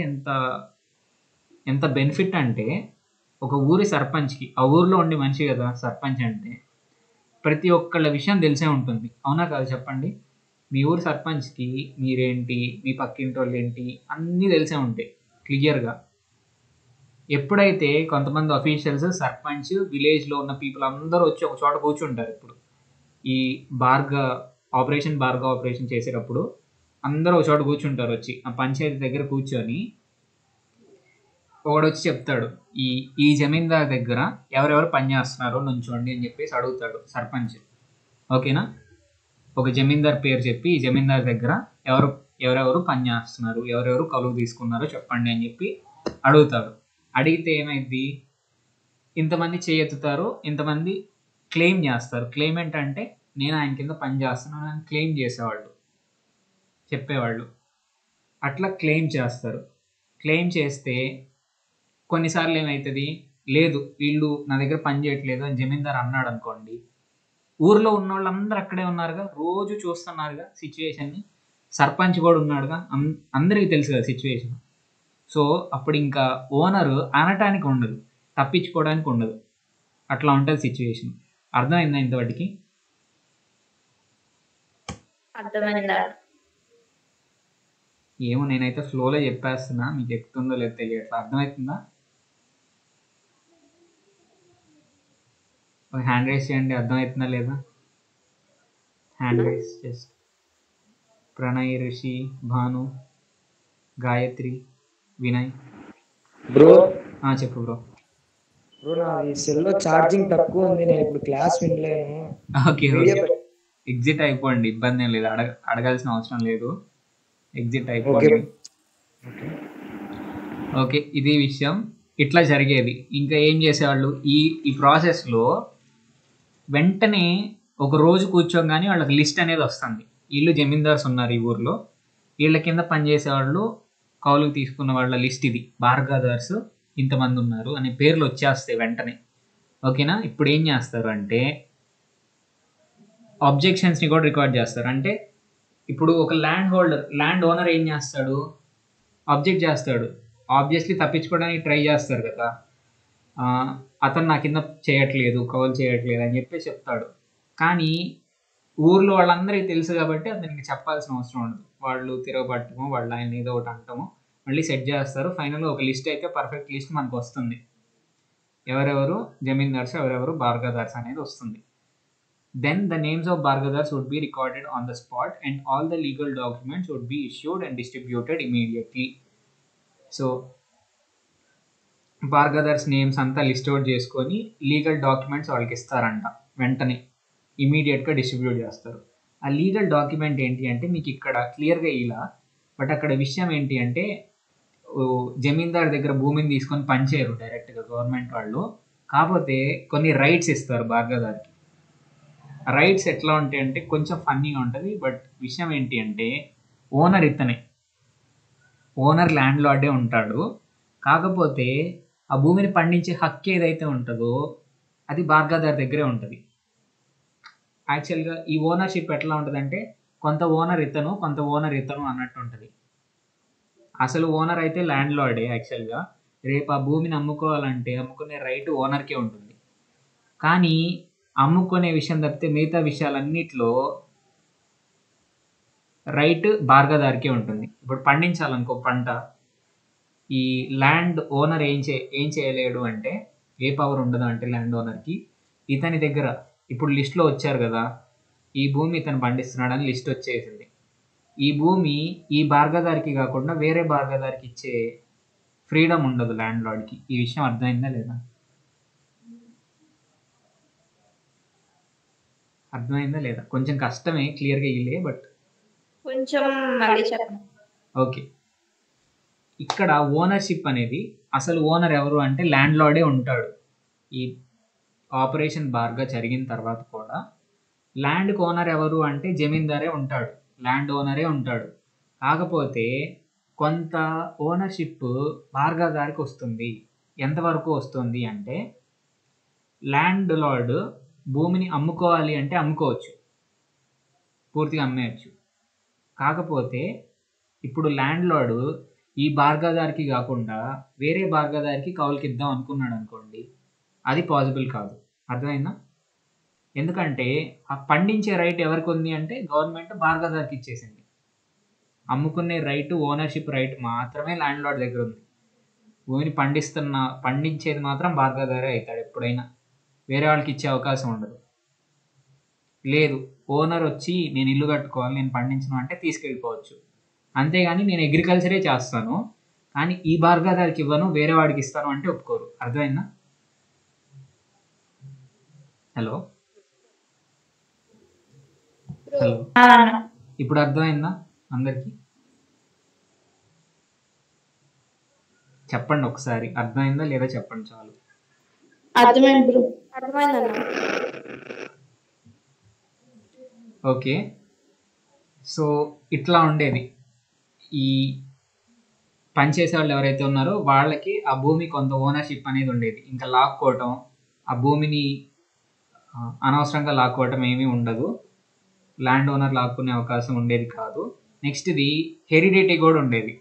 ఎంత బెనిఫిట్ అంటే, ఒక ఊరి సర్పంచ్కి, ఆ ఊరిలో ఉండే మనిషి కదా సర్పంచ్ అంటే, ప్రతి ఒక్కళ్ళ విషయం తెలిసే ఉంటుంది, అవునా కాదు చెప్పండి? మీ ఊరు సర్పంచ్కి మీరేంటి, మీ పక్కింటి వాళ్ళు ఏంటి, అన్నీ తెలిసే ఉంటాయి క్లియర్గా. ఎప్పుడైతే కొంతమంది అఫీషియల్స్, సర్పంచ్, విలేజ్లో ఉన్న పీపుల్ అందరూ వచ్చి ఒక చోట కూర్చుంటారు. ఇప్పుడు ఈ ఆపరేషన్ చేసేటప్పుడు అందరూ ఒక చోట కూర్చుంటారు. వచ్చి ఆ పంచాయతీ దగ్గర కూర్చొని ఒకడు వచ్చి చెప్తాడు, ఈ జమీందార్ దగ్గర ఎవరెవరు పని చేస్తున్నారో నుంచోండి అని చెప్పేసి అడుగుతాడు సర్పంచ్. ఓకేనా? ఒక జమీందార్ పేరు చెప్పి, ఈ జమీందార్ దగ్గర ఎవరెవరు పని చేస్తున్నారు, ఎవరెవరు కలువు తీసుకున్నారో చెప్పండి అని చెప్పి అడుగుతాడు. అడిగితే ఏమైంది, ఇంతమంది చేయెత్తుతారు, ఇంతమంది క్లెయిమ్ చేస్తారు. క్లెయిమెంట్ అంటే నేను ఆయన కింద పని చేస్తున్నాను అని క్లెయిమ్ చేసేవాళ్ళు, చెప్పేవాళ్ళు. అట్లా క్లెయిమ్ చేస్తారు. క్లెయిమ్ చేస్తే కొన్నిసార్లు ఏమవుతుంది, లేదు వీళ్ళు నా దగ్గర పని చేయట్లేదు అని జమీందార్ అన్నాడు అనుకోండి, ఊర్లో ఉన్న వాళ్ళందరూ అక్కడే ఉన్నారుగా, రోజు చూస్తున్నారుగా సిచ్యువేషన్ని, సర్పంచ్ కూడా ఉన్నాడుగా, అందరికీ తెలుసు కదా సిచ్యువేషన్. సో అప్పుడు ఇంకా ఓనరు అనటానికి ఉండదు, తప్పించుకోవడానికి ఉండదు, అట్లా ఉంటుంది సిచ్యువేషన్. అర్థమైందా ఇంతవాటికి? అర్థమైందా? ఏమో నేనైతే ఫ్లోలో చెప్పేస్తున్నా, మీకు ఎక్కుతుందో లేదో తెలియట్లా. అర్థమవుతుందా? ఒక హ్యాండ్ రైస్ చేయండి, అర్థమవుతుందా లేదా? Hand raise just. Pranay, Rishi, Bhanu, Gayatri, Vinay. Bro చెప్పు బ్రో. బ్రో నాది సెల్లో ఛార్జింగ్ తక్కువ ఉంది, నేను ఇప్పుడు క్లాస్ వినలేను. ఓకే ఎగ్జిట్ అయిపోండి, ఇబ్బంది ఏం లేదు, అడగాల్సిన అవసరం లేదు, ఎగ్జిట్ అయిపోండి. ఓకే, ఇది విషయం, ఇట్లా జరిగేది. ఇంకా ఏం చేసేవాళ్ళు ఈ ప్రాసెస్లో, వెంటనే ఒక రోజు కూర్చోగానే వాళ్ళకి లిస్ట్ అనేది వస్తుంది. వీళ్ళు జమీందార్స్ ఉన్నారు ఈ ఊర్లో, వీళ్ళ కింద పనిచేసేవాళ్ళు, కౌలుకు తీసుకున్న వాళ్ళ లిస్ట్ ఇది, బార్గాదార్స్ ఇంతమంది ఉన్నారు అనే పేర్లు వచ్చేస్తాయి వెంటనే. ఓకేనా? ఇప్పుడు ఏం చేస్తారు అంటే ఆబ్జెక్షన్స్ని కూడా రికార్డ్ చేస్తారు. అంటే ఇప్పుడు ఒక ల్యాండ్ ఓనర్ ఏం చేస్తాడు, ఆబ్జెక్ట్ చేస్తాడు. ఆబ్వియస్లీ తప్పించుకోవడానికి ట్రై చేస్తారు కదా, అతను నా కింద చేయట్లేదు, కౌలు చేయట్లేదు అని చెప్పి చెప్తాడు. కానీ ఊర్లో వాళ్ళందరికీ తెలుసు కాబట్టి అతనికి చెప్పాల్సిన అవసరం ఉండదు. వాళ్ళు తిరగబట్టము, వాళ్ళు ఆయన ఏదో ఒకటి అంటాము, మళ్ళీ సెట్ చేస్తారు. ఫైనల్గా ఒక లిస్ట్ అయితే, పర్ఫెక్ట్ లిస్ట్ మనకు వస్తుంది, ఎవరెవరు జమీందార్స్, ఎవరెవరు బార్గాదార్స్ అనేది వస్తుంది. Then the names of Bargadars would be recorded on the spot and all the legal documents would be issued and distributed immediately. So Bargadars names అంతా లిస్ట్ అవుట్ చేసుకొని legal documents వాళ్ళకి ఇస్తారంట, వెంటనే ఇమీడియట్గా డిస్ట్రిబ్యూట్ చేస్తారు. ఆ లీగల్ డాక్యుమెంట్ ఏంటి అంటే మీకు ఇక్కడ క్లియర్గా ఇలా, బట్ అక్కడ విషయం ఏంటి అంటే జమీందార్ దగ్గర భూమిని తీసుకొని పనిచేయరు డైరెక్ట్గా గవర్నమెంట్ వాళ్ళు, కాకపోతే కొన్ని రైట్స్ ఇస్తారు బార్గాదార్కి. రైట్స్ ఎట్లా ఉంటాయి అంటే కొంచెం ఫన్నీగా ఉంటుంది, బట్ విషయం ఏంటి అంటే ఓనర్ ఇతనే, ఓనర్ ల్యాండ్ లార్డే ఉంటాడు, కాకపోతే ఆ భూమిని పండించే హక్కు ఏదైతే ఉంటుందో అది బార్గాదార్ దగ్గరే ఉంటుంది. యాక్చువల్గా ఈ ఓనర్షిప్ ఎట్లా ఉంటుందంటే కొంత ఓనర్ ఇతను, కొంత ఓనర్ ఇతను అన్నట్టు ఉంటుంది. అసలు ఓనర్ అయితే ల్యాండ్ లార్డే యాక్చువల్గా, రేపు ఆ భూమిని అమ్ముకోవాలంటే అమ్ముకునే రైట్ ఓనర్కే ఉంటుంది. కానీ అమ్ముకునే విషయం తప్పితే మిగతా విషయాలన్నిట్లో రైట్ బార్గాదార్కే ఉంటుంది. ఇప్పుడు పండించాలనుకో పంట, ఈ ల్యాండ్ ఓనర్ ఏం చేయలేడు అంటే, ఏ పవర్ ఉండదు అంటే ల్యాండ్ ఓనర్కి, ఇతని దగ్గర ఇప్పుడు లిస్ట్లో వచ్చారు కదా, ఈ భూమి ఇతను పండిస్తున్నాడని లిస్ట్ వచ్చేసింది, ఈ భూమి ఈ బార్గాదార్కి కాకుండా వేరే బార్గాదార్కి ఇచ్చే ఫ్రీడమ్ ఉండదు ల్యాండ్ లార్డ్కి. ఈ విషయం అర్థమైందా లేదా? అర్థమైందా లేదా? కొంచెం కష్టమే, క్లియర్గా ఇల్లే, బట్ కొంచెం మళ్ళీ చెప్పండి. ఓకే, ఇక్కడ ఓనర్షిప్ అనేది అసలు ఓనర్ ఎవరు అంటే ల్యాండ్ లార్డే ఉంటాడు. ఈ ఆపరేషన్ బార్గా జరిగిన తర్వాత కూడా ల్యాండ్కి ఓనర్ ఎవరు అంటే జమీందారే ఉంటాడు, ల్యాండ్ ఓనరే ఉంటాడు. కాకపోతే కొంత ఓనర్షిప్ బార్గాదార్కి వస్తుంది. ఎంతవరకు వస్తుంది అంటే ల్యాండ్ లార్డ్ భూమిని అమ్ముకోవాలి అంటే అమ్ముకోవచ్చు, పూర్తిగా అమ్మేయచ్చు. కాకపోతే ఇప్పుడు ల్యాండ్ లార్డ్ ఈ బార్గాదార్కి కాకుండా వేరే బార్గాదార్కి కౌలుకి ఇద్దాం అనుకున్నాడు అనుకోండి, అది పాసిబుల్ కాదు. అర్థమైందా? ఎందుకంటే ఆ పండించే రైట్ ఎవరికి ఉంది అంటే గవర్నమెంట్ బార్గాదార్కి ఇచ్చేసింది. అమ్ముకునే రైట్, ఓనర్షిప్ రైట్ మాత్రమే ల్యాండ్ లార్డ్ దగ్గర ఉంది. భూమిని పండించేది మాత్రం బార్గాదారే అవుతాడు ఎప్పుడైనా, వేరే వాళ్ళకి ఇచ్చే అవకాశం ఉండదు. లేదు, ఓనర్ వచ్చి నేను ఇల్లు కట్టుకోవాలి, నేను పండించను అంటే తీసుకెళ్ళిపోవచ్చు, అంతేగాని నేను అగ్రికల్చరే చేస్తాను కానీ ఈ బార్గాదార్కి ఇవ్వను, వేరే వాడికి ఇస్తాను అంటే ఒప్పుకోరు. అర్థమైందా? హలో హలో ఇప్పుడు అర్థమైందా అందరికి? చెప్పండి ఒకసారి, అర్థమైందా లేదా చెప్పండి చాలు. అర్థమైందన్న. ఓకే, సో ఇట్లా ఉండేది. ఈ పనిచేసే వాళ్ళు ఎవరైతే ఉన్నారో వాళ్ళకి ఆ భూమి కొంత ఓనర్షిప్ అనేది ఉండేది. ఇంకా లాక్కోవటం, ఆ భూమిని అనవసరంగా లాక్కోవటం ఏమీ ఉండదు. ల్యాండ్ ఓనర్ లాక్కునే అవకాశం ఉండేది కాదు. నెక్స్ట్ది హెరిడిటీ కూడా ఉండేది.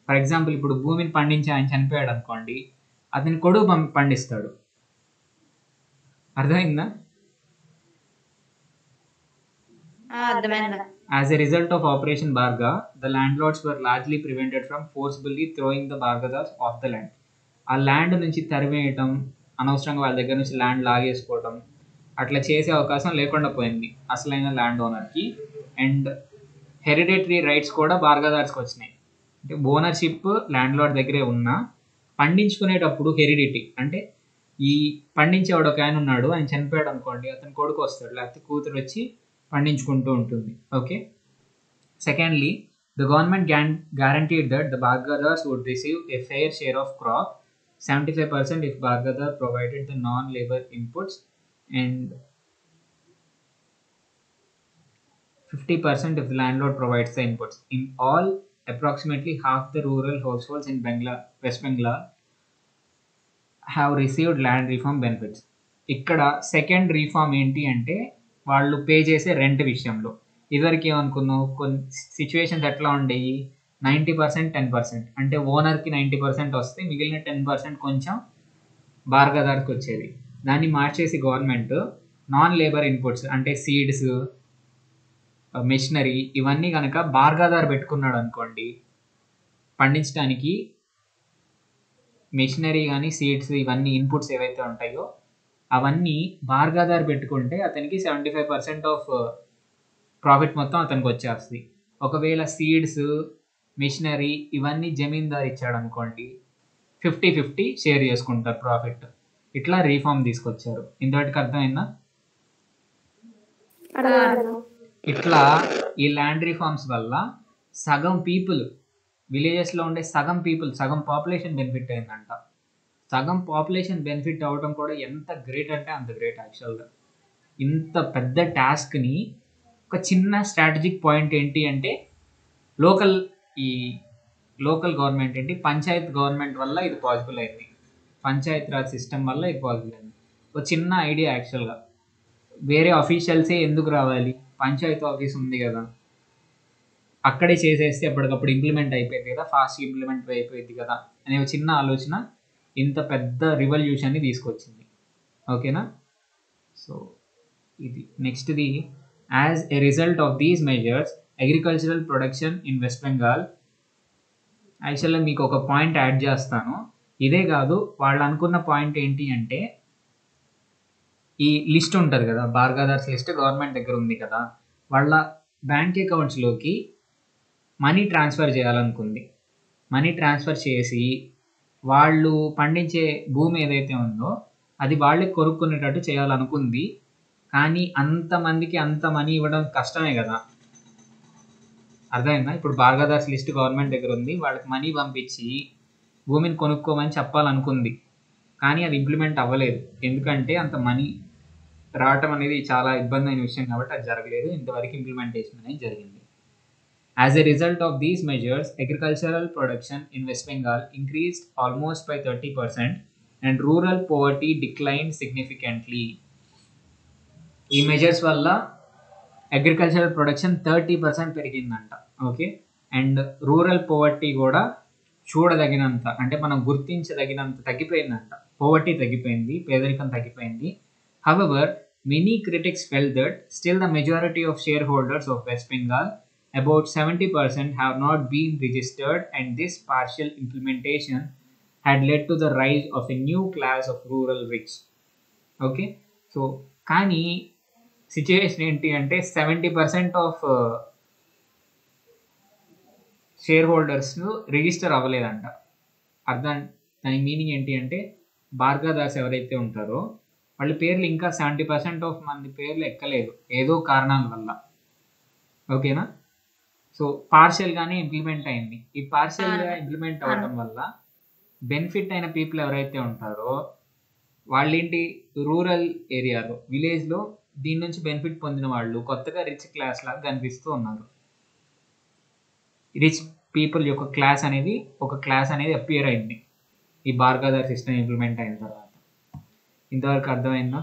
ఫర్ ఎగ్జాంపుల్ ఇప్పుడు భూమిని పండించి ఆయన చనిపోయాడు అనుకోండి, అతని కొడుకు పండిస్తాడు. అర్థమైందా? అర్థమైందా? As a result of Operation Bharga, the landlords were largely prevented from forcibly throwing the Bhargadars off the land. ఆ ల్యాండ్ నుంచి తరివేయటం, అనవసరంగా వాళ్ళ దగ్గర నుంచి ల్యాండ్ లాగేసుకోవటం, అట్లా చేసే అవకాశం లేకుండా పోయింది అసలైన ల్యాండ్ ఓనర్కి. అండ్ హెరిడిటరీ రైట్స్ కూడా బార్గదార్స్కి వచ్చినాయి. అంటే ఓనర్షిప్ ల్యాండ్ లార్డ్ దగ్గరే ఉన్నా పండించుకునేటప్పుడు హెరిడిటీ అంటే ఈ పండించేవాడు ఒక ఆయన ఉన్నాడు, ఆయన చనిపోయాడు అనుకోండి, అతని కొడుకు వస్తాడు, లేకపోతే కూతురు వచ్చి పండించుకుంటూ ఉంటుంది. Okay. Secondly, the government guaranteed that the Bhargadars would receive a fair share of crop, 75% if Bhargadar provided the non-labor inputs and 50% if the landlord provides the inputs. In all, approximately half the rural households in West Bengal have received land reform benefits. ఇక్కడ second reform ఏంటి అంటే వాళ్ళు pay చేసే rent విషయంలో. ఇదివరకు ఏమనుకున్నావు, కొన్ని situations ఎట్లా ఉండేవి, 90% 10%, అంటే ఓనర్కి 90% వస్తే మిగిలిన 10% కొంచెం బార్గదార్కి వచ్చేది. దాన్ని మార్చేసి గవర్నమెంట్ నాన్ లేబర్ ఇన్పుట్స్ అంటే సీడ్స్, మెషినరీ ఇవన్నీ కనుక బార్గదార్ పెట్టుకున్నాడు అనుకోండి, పండించడానికి మెషినరీ కానీ సీడ్స్ ఇవన్నీ ఇన్పుట్స్ ఏవైతే ఉంటాయో అవన్నీ బార్గదార్ పెట్టుకుంటే అతనికి 75% ఆఫ్ ప్రాఫిట్ మొత్తం అతనికి వచ్చేస్తుంది. ఒకవేళ సీడ్స్, మెషినరీ ఇవన్నీ జమీందార్ ఇచ్చాడు అనుకోండి, 50-50 షేర్ చేసుకుంటారు ప్రాఫిట్. ఇట్లా రీఫార్మ్ తీసుకొచ్చారు. ఇంతవరకు అర్థమైందా? ఇట్లా ఈ ల్యాండ్ రిఫార్మ్స్ వల్ల సగం పీపుల్, విలేజెస్లో ఉండే సగం పీపుల్, సగం పాపులేషన్ బెనిఫిట్ అయిందంట. సగం పాపులేషన్ బెనిఫిట్ అవ్వడం కూడా ఎంత గ్రేట్ అంటే అంత గ్రేట్. యాక్చువల్గా ఇంత పెద్ద టాస్క్ని ఒక చిన్న స్ట్రాటజిక్ పాయింట్ ఏంటి అంటే లోకల్ గవర్నమెంట్ ఏంటి, పంచాయత్ గవర్నమెంట్ వల్ల ఇది పాసిబుల్ అయింది. పంచాయత్ రాజ్ సిస్టమ్ వల్ల ఇది పాసిబుల్ అయింది. ఒక చిన్న ఐడియా యాక్చువల్గా. వేరే అఫీషియల్సే ఎందుకు రావాలి, పంచాయత్ ఆఫీస్ ఉంది కదా, అక్కడే చేసేస్తే అప్పటికప్పుడు ఇంప్లిమెంట్ అయిపోయింది కదా, ఫాస్ట్ ఇంప్లిమెంట్ అయిపోయింది కదా అనే ఒక చిన్న ఆలోచన ఇంత పెద్ద రివల్యూషన్ని తీసుకొచ్చింది. ఓకేనా? సో ఇది నెక్స్ట్ది. As a result of these measures agricultural production in West Bengal, యాక్చువల్గా మీకు ఒక పాయింట్ యాడ్ చేస్తాను. ఇదే కాదు, వాళ్ళు అనుకున్న పాయింట్ ఏంటి అంటే ఈ లిస్ట్ ఉంటుంది కదా, బార్గదార్స్ లిస్ట్ గవర్నమెంట్ దగ్గర ఉంది కదా, వాళ్ళ బ్యాంక్ అకౌంట్స్లోకి మనీ ట్రాన్స్ఫర్ చేయాలనుకుంది. మనీ ట్రాన్స్ఫర్ చేసి వాళ్ళు పండించే భూమి ఏదైతే ఉందో అది వాళ్ళే కొనుక్కునేటట్టు చేయాలనుకుంది. కానీ అంతమందికి అంత మనీ ఇవ్వడం కష్టమే కదా. అర్థమైందా? ఇప్పుడు బార్గదార్స్ లిస్ట్ గవర్నమెంట్ దగ్గర ఉంది, వాళ్ళకి మనీ పంపించి భూమిని కొనుక్కోమని చెప్పాలనుకుంది, కానీ అది ఇంప్లిమెంట్ అవ్వలేదు. ఎందుకంటే అంత మనీ రావటం అనేది చాలా ఇబ్బంది అయిన విషయం కాబట్టి అది జరగలేదు. ఇంతవరకు ఇంప్లిమెంటేషన్ అనేది జరిగింది. As a result of these measures, agricultural production in West Bengal increased almost by 30% and rural poverty declined significantly. ఈ మెజర్స్ వల్ల అగ్రికల్చరల్ ప్రొడక్షన్ 30% పెరిగిందంట. ఓకే. అండ్ రూరల్ పోవర్టీ కూడా చూడదగినంత, అంటే మనం గుర్తించదగినంత తగ్గిపోయిందంట. పోవర్టీ తగ్గిపోయింది, పేదరికం తగ్గిపోయింది. However, many critics felt that still the majority of shareholders of West Bengal, about 70%, have not been registered, and this partial implementation had led to the rise of a new class of rural rich. Okay, so కానీ situation ఏంటి అంటే 70% of share holders register అవ్వలేదంట. దాని meaning ఏంటి అంటే బార్గదార్స్ ఎవరైతే ఉంటారో వాళ్ళ పేర్లు ఇంకా 70% ఆఫ్ మంది పేర్లు ఎక్కలేదు ఏదో కారణాల వల్ల. ఓకేనా? సో పార్షియల్గానే ఇంప్లిమెంట్ అయింది. ఈ పార్షియల్గా ఇంప్లిమెంట్ అవ్వడం వల్ల బెనిఫిట్ అయిన పీపుల్ ఎవరైతే ఉంటారో వాళ్ళేంటి, రూరల్ ఏరియాలో, విలేజ్లో దీని నుంచి బెనిఫిట్ పొందిన వాళ్ళు కొత్తగా రిచ్ క్లాస్ లాగా కనిపిస్తూ ఉన్నారు. పీపుల్ యొక్క క్లాస్ అనేది అపియర్ అయింది ఈ బార్గదర్ సిస్టమ్ ఇంప్లిమెంట్ అయిన తర్వాత. ఇంతవరకు అర్థమైందా?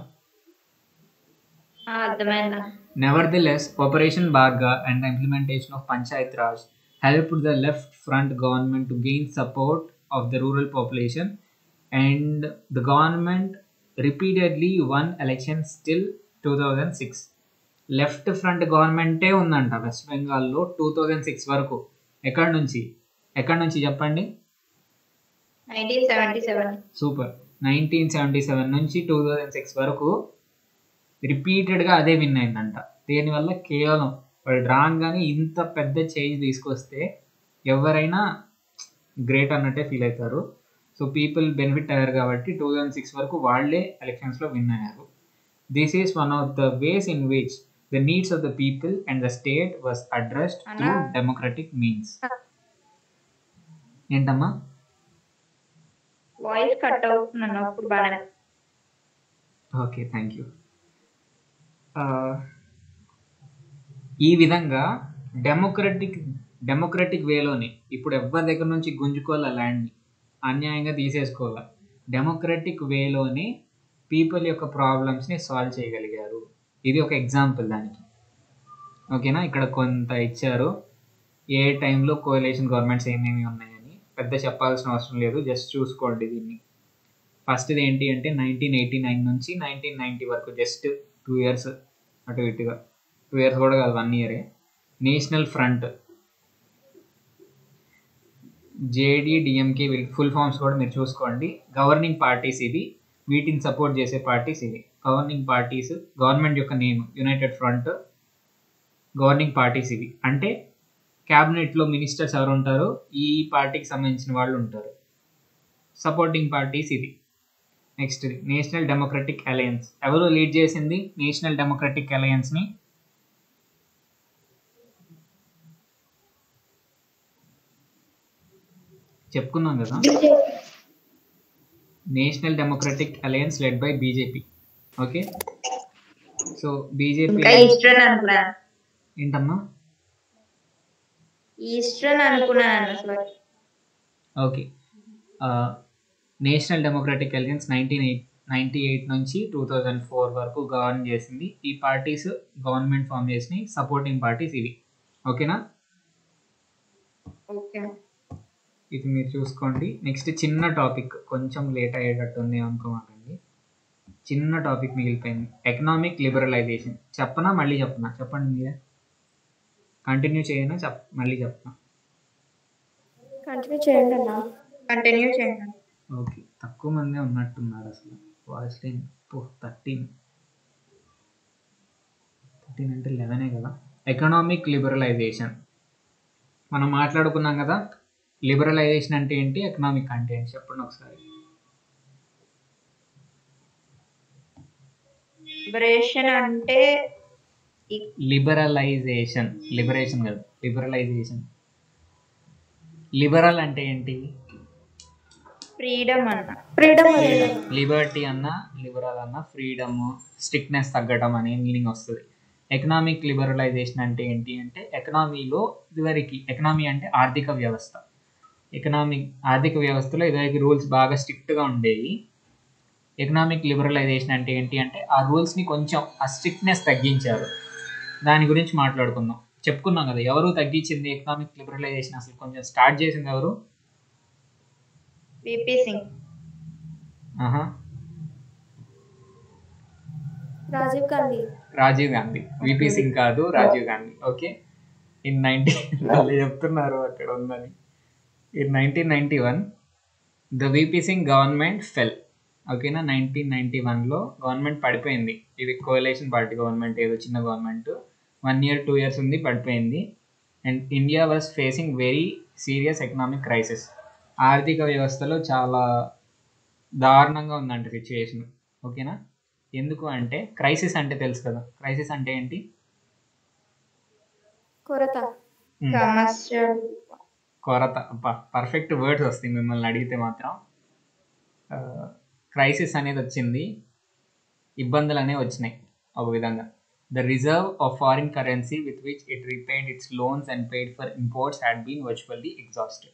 అర్థమైందా? Nevertheless, Operation Barga and the implementation of Panchayat Raj helped the left front government to gain support of the rural population, and the government repeatedly won elections till 2006. Left front గవర్నమెంటే ఉందంట west బెంగాల్లో 2006 వరకు. ఎక్కడి నుంచి చెప్పండి? 1977. Super. 1977 నుంచి 2006 వరకు రిపీటెడ్గా అదే విన్ అయిందంట. దీనివల్ల కేవలం వాళ్ళు రాగానే ఇంత పెద్ద చేంజ్ తీసుకొస్తే ఎవరైనా గ్రేట్ అన్నట్టే ఫీల్ అవుతారు. సో పీపుల్ బెనిఫిట్ అయ్యారు కాబట్టి 2006 వరకు వాళ్ళే ఎలక్షన్స్లో విన్ అయ్యారు. This is one of the ways in which the needs of the people and the state was addressed through democratic means. ఏంటమ్మా వాయిస్ కట్ అవుతున్నాను అప్పుడు బాగా. Okay, thank you. ఈ విధంగా డెమోక్రటిక్ వేలోనే ఇప్పుడు ఎవరి దగ్గర నుంచి గుంజుకోవాలా ల్యాండ్ని, అన్యాయంగా తీసేసుకోవాలా, డెమోక్రటిక్ వేలోనే పీపుల్ యొక్క ప్రాబ్లమ్స్ని సాల్వ్ చేయగలిగారు. ఇది ఒక ఎగ్జాంపుల్ దానికి. ఓకేనా? ఇక్కడ కొంత ఇచ్చారు ఏ టైంలో కోalition గవర్నమెంట్స్ ఏమేమి ఉన్నాయని. పెద్ద చెప్పాల్సిన అవసరం లేదు, జస్ట్ చూసుకోండి దీన్ని. ఫస్ట్ది ఏంటి అంటే 1989 నుంచి 1990 వరకు, జస్ట్ 2 years అటు ఇటుగా. 2 years కూడా కాదు, 1 year. National front, JDDMK, full forms కూడా మీరు చూసుకోండి. గవర్నింగ్ పార్టీస్ ఇవి, వీటిని సపోర్ట్ చేసే పార్టీస్ ఇవి. గవర్నింగ్ పార్టీస్, గవర్నమెంట్ యొక్క name United front, governing parties ఇవి. అంటే క్యాబినెట్లో మినిస్టర్స్ ఎవరు ఉంటారో ఈ పార్టీకి సంబంధించిన వాళ్ళు ఉంటారు. సపోర్టింగ్ పార్టీస్ ఇది. Next national democratic alliance. ఎవరు లీడ్ చేసింది నేషనల్ డెమోక్రటిక్ అలయన్స్ని? చెప్పుకున్నాం కదా, national democratic alliance led by BJP. Okay, so BJP ఏంటమ్మా? ఈస్టర్న్ అనుకున్నాను. ఓకే, నేషనల్ డెమోక్రటిక్ అలయన్స్ 1998 నుంచి 2004 వరకు గవర్న్ చేసింది. ఈ పార్టీస్ గవర్నమెంట్ ఫామ్ చేసిన సపోర్టింగ్ పార్టీస్ ఇవి. ఓకేనా? ఓకే, ఇది మీరు చూసుకోండి. నెక్స్ట్ చిన్న టాపిక్, కొంచెం లేట్ అయ్యేటట్టుంది అనుకోమాకండి. చిన్న టాపిక్ మిగిలిపోయింది, ఎకనామిక్ లిబరలైజేషన్. చెప్పనా మళ్ళీ చెప్పనా? చెప్పండి మీరే. కంటిన్యూ చేయనా మళ్ళీ చెప్పనా? కంటిన్యూ చేయండి అన్న. కంటిన్యూ చేయండి. ఓకే, తక్కువ మందే ఉన్నట్టున్నారు అసలు. వాయిస్ లైన్ 13 అంటే 11 కదా. ఎకనామిక్ లిబరలైజేషన్ మనం మాట్లాడుకున్నాం కదా. లిబరలైజేషన్ అంటే ఏంటి, ఎకనామిక్ అంటే ఏంటి చెప్పండి ఒకసారి. లిబరేషన్ అంటే లిబరేషన్ కదా, లిబరలైజేషన్. లిబరల్ అంటే ఏంటి? ఫ్రీడమ్ అన్న. లిబర్టీ అన్న, లిబరల్ అన్న, ఫ్రీడమ్, స్ట్రిక్ట్నెస్ తగ్గడం అనే మీనింగ్ వస్తుంది. ఎకనామిక్ లిబరలైజేషన్ అంటే ఏంటి అంటే ఎకనామీలో ఇదివరకు, ఎకనామీ అంటే ఆర్థిక వ్యవస్థ, ఆర్థిక వ్యవస్థలో ఇదివరకు రూల్స్ బాగా స్ట్రిక్ట్గా ఉండేవి. ఎకనామిక్ లిబరలైజేషన్ అంటే ఏంటి అంటే ఆ రూల్స్ని కొంచెం, ఆ స్ట్రిక్ట్నెస్ తగ్గించారు. దాని గురించి మాట్లాడుకుందాం. చెప్పుకున్నాం కదా ఎవరు తగ్గించింది ఎకనామిక్ లిబరలైజేషన్, అసలు కొంచెం స్టార్ట్ చేసింది ఎవరు? విపి సింగ్. రాజీవ్ గాంధీ. విపి సింగ్ కాదు, రాజీవ్ గాంధీ. ఓకే, వాళ్ళు చెప్తున్నారు అక్కడ ఉందని. In 1991 the VP Singh government fell. ఓకేనా? 1991లో గవర్నమెంట్ పడిపోయింది. ఇది కోalition పార్టీ గవర్నమెంట్, ఏదో చిన్న గవర్నమెంట్. 1 year 2 years ఉంది, పడిపోయింది. And India was facing very serious economic crisis. ఆర్థిక వ్యవస్థలో చాలా దారుణంగా ఉందంట సిచ్యువేషన్. ఓకేనా? ఎందుకు అంటే క్రైసిస్ అంటే తెలుసు కదా, క్రైసిస్ అంటే ఏంటి? కొరత. పర్ఫెక్ట్ వర్డ్స్ వస్తాయి మిమ్మల్ని అడిగితే మాత్రం. క్రైసిస్ అనేది వచ్చింది, ఇబ్బందులు అనేవి వచ్చినాయి ఒక విధంగా. The reserve of foreign currency with which it repaid its loans and paid for imports had been virtually exhausted.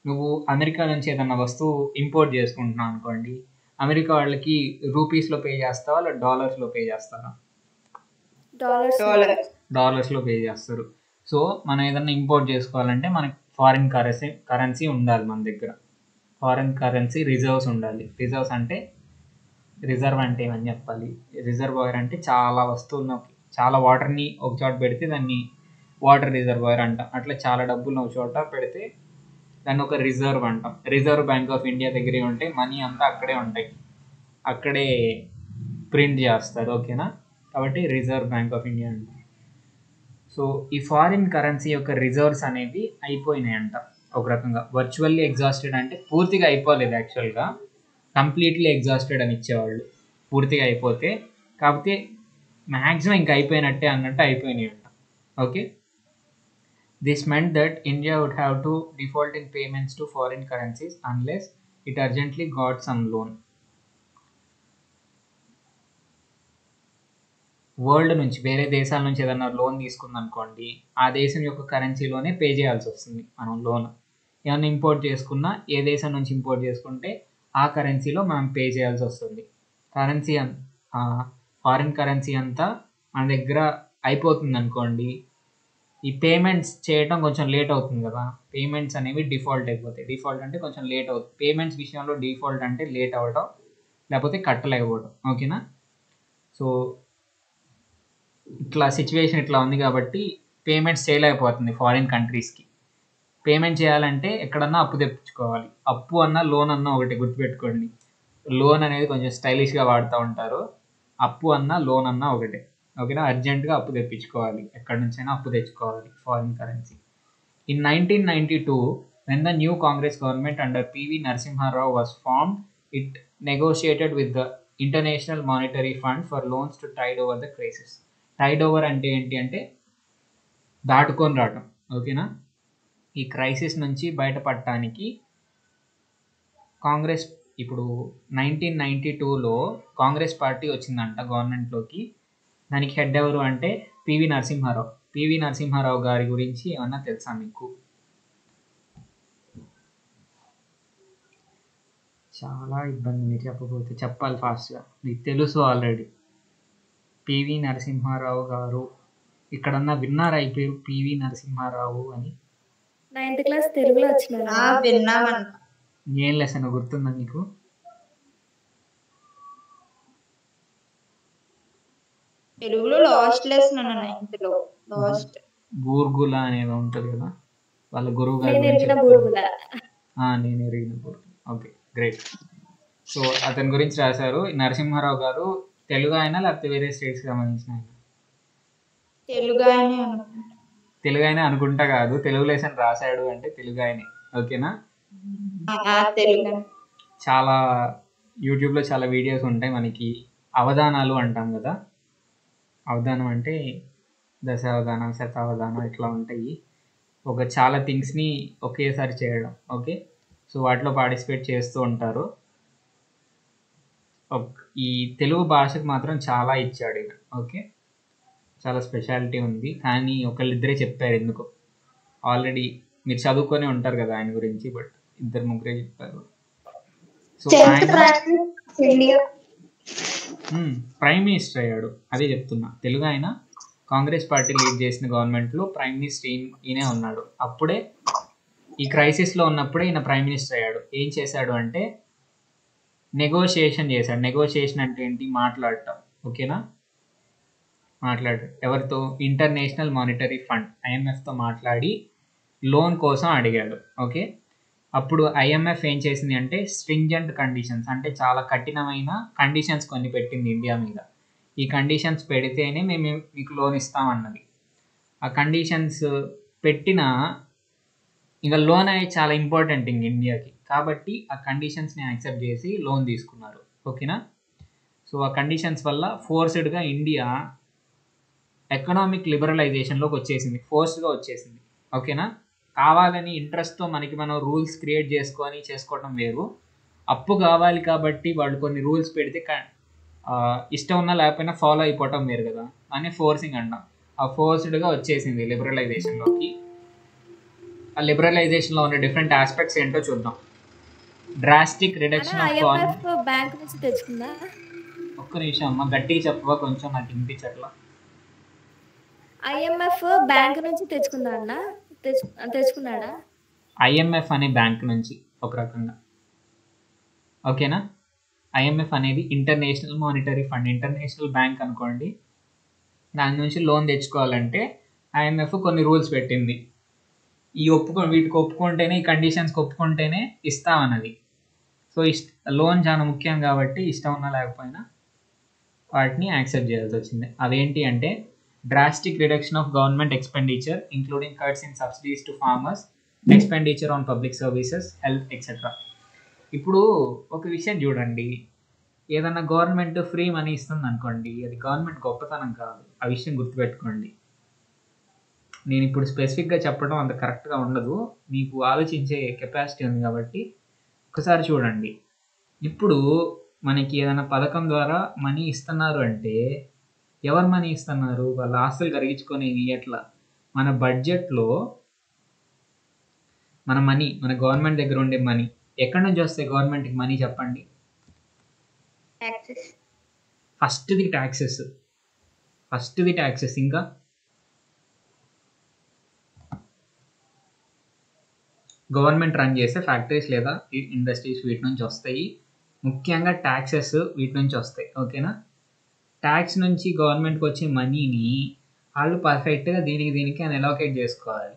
నువ్వు అమెరికా నుంచి ఏదన్నా వస్తువు ఇంపోర్ట్ చేసుకుంటున్నావు అనుకోండి, అమెరికా వాళ్ళకి రూపీస్లో పే చేస్తావా లేదా డాలర్స్లో పే చేస్తారా? డాలర్స్లో పే చేస్తారు. సో మనం ఏదన్నా ఇంపోర్ట్ చేసుకోవాలంటే మనకి ఫారిన్ కరెన్సీ ఉండాలి మన దగ్గర. ఫారిన్ కరెన్సీ రిజర్వ్స్ ఉండాలి. రిజర్వ్స్ అంటే రిజర్వ్ అంటే ఏమని చెప్పాలి? రిజర్వాయర్ అంటే చాలా వస్తువులను, చాలా వాటర్ని ఒక చోట పెడితే దాన్ని వాటర్ రిజర్వాయర్ అంటాం. అట్లా చాలా డబ్బులను ఒక చోట పెడితే దాన్ని ఒక రిజర్వ్ అంటాం. రిజర్వ్ బ్యాంక్ ఆఫ్ ఇండియా దగ్గరే ఉంటే మనీ అంతా అక్కడే ఉంటాయి, అక్కడే ప్రింట్ చేస్తారు. ఓకేనా? కాబట్టి రిజర్వ్ బ్యాంక్ ఆఫ్ ఇండియా అంటాం. సో ఈ ఫారిన్ కరెన్సీ యొక్క రిజర్వ్స్ అనేవి అయిపోయినాయి అంట ఒక రకంగా. వర్చువల్లీ ఎగ్జాస్టెడ్ అంటే పూర్తిగా అయిపోలేదు, యాక్చువల్గా కంప్లీట్లీ ఎగ్జాస్టెడ్ అని ఇచ్చేవాళ్ళు పూర్తిగా అయిపోతే. కాకపోతే మ్యాక్సిమం ఇంకా అయిపోయినట్టే అన్నట్టు అయిపోయినాయి అంట. Okay, this meant that India would have to default in payments to foreign currencies unless it urgently got some loan. World నుంచి, వేరే దేశాల నుంచి ఏదైనా లోన్ తీసుకుందనుకోండి, ఆ దేశం యొక్క కరెన్సీలోనే పే చేయాల్సి వస్తుంది మనం లోన్. ఏమైనా ఇంపోర్ట్ చేసుకున్నా, ఏ దేశం నుంచి ఇంపోర్ట్ చేసుకుంటే ఆ కరెన్సీలో మనం పే చేయాల్సి వస్తుంది. ఫారిన్ కరెన్సీ అంతా మన దగ్గర అయిపోతుంది అనుకోండి, ఈ పేమెంట్స్ చేయటం కొంచెం లేట్ అవుతుంది కదా. పేమెంట్స్ అనేవి డిఫాల్ట్ అయిపోతాయి. డిఫాల్ట్ అంటే కొంచెం లేట్ అవుతుంది. పేమెంట్స్ విషయంలో డిఫాల్ట్ అంటే లేట్ అవ్వడం, లేకపోతే కట్టలేకపోవడం. ఓకేనా? సో ఇట్లా సిచ్యువేషన్ ఇట్లా ఉంది కాబట్టి పేమెంట్స్ చేయలేకపోతుంది ఫారిన్ కంట్రీస్కి. పేమెంట్ చేయాలంటే ఎక్కడన్నా అప్పు తెప్పించుకోవాలి. అప్పు అన్నా లోన్ అన్నా ఒకటి గుర్తుపెట్టుకోండి. లోన్ అనేది కొంచెం స్టైలిష్గా వాడుతూ ఉంటారు, అప్పు అన్నా లోన్ అన్నా ఒకటే. ఓకేనా? అర్జెంటుగా అప్పు తెప్పించుకోవాలి, ఎక్కడి నుంచైనా అప్పు తెచ్చుకోవాలి foreign currency. In 1992 when the new Congress government under P.V. Narasimha Rao was formed, it negotiated with the International Monetary Fund for loans to tide over the crisis. Tide over అంటే ఏంటి అంటే దాటుకొని రావటం. ఓకేనా? ఈ క్రైసిస్ నుంచి బయటపడటానికి కాంగ్రెస్, ఇప్పుడు 1992లో కాంగ్రెస్ పార్టీ వచ్చిందంట గవర్నమెంట్లోకి. దానికి హెడ్ ఎవరు అంటే పివి నరసింహారావు. పివి నరసింహారావు గారి గురించి ఏమన్నా తెలుసా మీకు? చాలా ఇబ్బంది మీరు చెప్పకపోతే. చెప్పాలి ఫాస్ట్గా, మీకు తెలుసు ఆల్రెడీ. పివి నరసింహారావు గారు, ఇక్కడన్నా విన్నారా ఈ పేరు పివి నరసింహారావు అని? 9th క్లాస్ తెలుగులో వచ్చిన ఏం లెసన్ గుర్తుందా మీకు? తెలుగులో లాస్ట్ లెసన్ 9th లో లాస్ట్ బూర్గుల అనేది ఉంటుంది కదా, వాళ్ళ గురువు గారి నేను గురించి. ఎరిగిన బూర్గుల. నేను ఎరిగిన బూర్గుల. Okay, great. సో అతని గురించి రాశారు. నరసింహారావు గారు తెలుగు ఆయన లేకపోతే వేరే స్టేట్స్కి సంబంధించిన ఆయన? తెలుగు ఆయన అనుకుంటా. కాదు, తెలుగు లెసన్ రాశాడు అంటే తెలుగు ఆయనే. ఓకేనా? చాలా యూట్యూబ్లో చాలా వీడియోస్ ఉంటాయి మనకి. అవధానాలు అంటాం కదా, అవధానం అంటే దశావధానం, శతావధానం ఇట్లా ఉంటాయి. చాలా థింగ్స్ని ఒకేసారి చేయడం. ఓకే, సో వాటిలో పార్టిసిపేట్ చేస్తూ ఉంటారు. ఈ తెలుగు భాషకు మాత్రం చాలా ఇచ్చాడు ఈయన. ఓకే, చాలా స్పెషాలిటీ ఉంది. కానీ ఒకళ్ళిద్దరే చెప్పారు ఎందుకు. ఆల్రెడీ మీరు చదువుకొని ఉంటారు కదా ఆయన గురించి, బట్ 2-3 చెప్పారు. సో ప్రైమ్ మినిస్టర్ అయ్యాడు, అదే చెప్తున్నా. తెలుగు ఆయన కాంగ్రెస్ పార్టీ లీడ్ చేసిన గవర్నమెంట్లో ప్రైమ్ మినిస్టర్ ఈయనే ఉన్నాడు. అప్పుడే ఈ క్రైసిస్లో ఉన్నప్పుడే ఈయన ప్రైమ్ మినిస్టర్ అయ్యాడు. ఏం చేశాడు అంటే నెగోషియేషన్ చేశాడు. నెగోషియేషన్ అంటే ఏంటి? మాట్లాడటం. ఓకేనా? ఎవరితో? ఇంటర్నేషనల్ మానిటరీ ఫండ్, ఐఎంఎఫ్తో మాట్లాడి లోన్ కోసం అడిగాడు. ఓకే, అప్పుడు ఐఎంఎఫ్ ఏం చేసింది అంటే స్ట్రింజెంట్ కండిషన్స్, అంటే చాలా కఠినమైన కండిషన్స్ కొన్ని పెట్టింది ఇండియా మీద. ఈ కండిషన్స్ పెడితేనే మేము మీకు లోన్ ఇస్తామన్నది. ఆ కండిషన్స్ పెట్టిన ఇంకా లోన్ అనేది చాలా ఇంపార్టెంట్ ఇంక ఇండియాకి. కాబట్టి ఆ కండిషన్స్ని యాక్సెప్ట్ చేసి లోన్ తీసుకున్నారు. ఓకేనా? సో ఆ కండిషన్స్ వల్ల ఫోర్స్డ్గా ఇండియా ఎకనామిక్ లిబరలైజేషన్లోకి వచ్చేసింది, ఫోర్స్డ్గా వచ్చేసింది. ఓకేనా? కావాలని ఇంట్రెస్ట్తో మనం రూల్స్ క్రియేట్ చేసుకోవడం వేరు. అప్పు కావాలి కాబట్టి వాళ్ళు కొన్ని రూల్స్ పెడితే ఇష్టం ఉన్నా లేకపోయినా ఫాలో అయిపోవటం వేరు కదా. అని ఫోర్సింగ్ అంటాం. ఆ ఫోర్స్డ్గా వచ్చేసింది లిబరలైజేషన్లోకి. ఆ లిబరలైజేషన్లో ఉన్న డిఫరెంట్ ఆస్పెక్ట్స్ ఏంటో చూద్దాం. Drastic reduction of IMF bank నుంచి తెచ్చుకుందా? ఒక్క నిమిషం అమ్మ, గట్టిగా చెప్పవా, కొంచెం నాకు వినిపించట్లా. IMF బ్యాంక్ నుంచి తెచ్చుకుందా అన్న? తెచ్చుకున్నాడా? IMF అనే బ్యాంక్ నుంచి ఒక రకంగా, ఓకేనా. IMF అనేది international monetary fund, international bank అనుకోండి. దాని నుంచి లోన్ తెచ్చుకోవాలంటే IMF కొన్ని రూల్స్ పెట్టింది. వీటికి ఒప్పుకుంటేనే, ఈ కండిషన్స్కి ఒప్పుకుంటేనే ఇస్తామన్నది. సో లోన్ చాలా ముఖ్యం కాబట్టి ఇష్టం ఉన్నా లేకపోయినా వాటిని యాక్సెప్ట్ చేయాల్సి వచ్చింది. అవేంటి అంటే drastic reduction of government expenditure including cuts in subsidies to farmers, expenditure on public services, health etcetera. ఇప్పుడు ఒక విషయం చూడండి, ఏదన్నా గవర్నమెంట్ ఫ్రీ మనీ ఇస్తుంది అనుకోండి, అది గవర్నమెంట్ గొప్పతనం కాదు. ఆ విషయం గుర్తుపెట్టుకోండి. నేను ఇప్పుడు స్పెసిఫిక్గా చెప్పడం అంత కరెక్ట్గా ఉండదు, మీకు ఆలోచించే కెపాసిటీ ఉంది కాబట్టి ఒకసారి చూడండి. ఇప్పుడు మనకి ఏదైనా పథకం ద్వారా మనీ ఇస్తున్నారు అంటే ఎవరు మనీ ఇస్తున్నారు? వాళ్ళ ఆస్తులు కరిగించుకొని ఇయట్లా. మన బడ్జెట్లో మన మనీ, మన గవర్నమెంట్ దగ్గర ఉండే మనీ ఎక్కడి నుంచి వస్తాయి గవర్నమెంట్కి మనీ చెప్పండి? ఫస్ట్ది ట్యాక్సెస్, ఇంకా గవర్నమెంట్ రన్ చేసే ఫ్యాక్టరీస్ లేదా ఇండస్ట్రీస్, వీటి నుంచి వస్తాయి. ముఖ్యంగా ట్యాక్సెస్ వీటి నుంచి వస్తాయి, ఓకేనా. ట్యాక్స్ నుంచి గవర్నమెంట్కి వచ్చే మనీని వాళ్ళు పర్ఫెక్ట్గా దీనికి అని అలొకేట్ చేసుకోవాలి.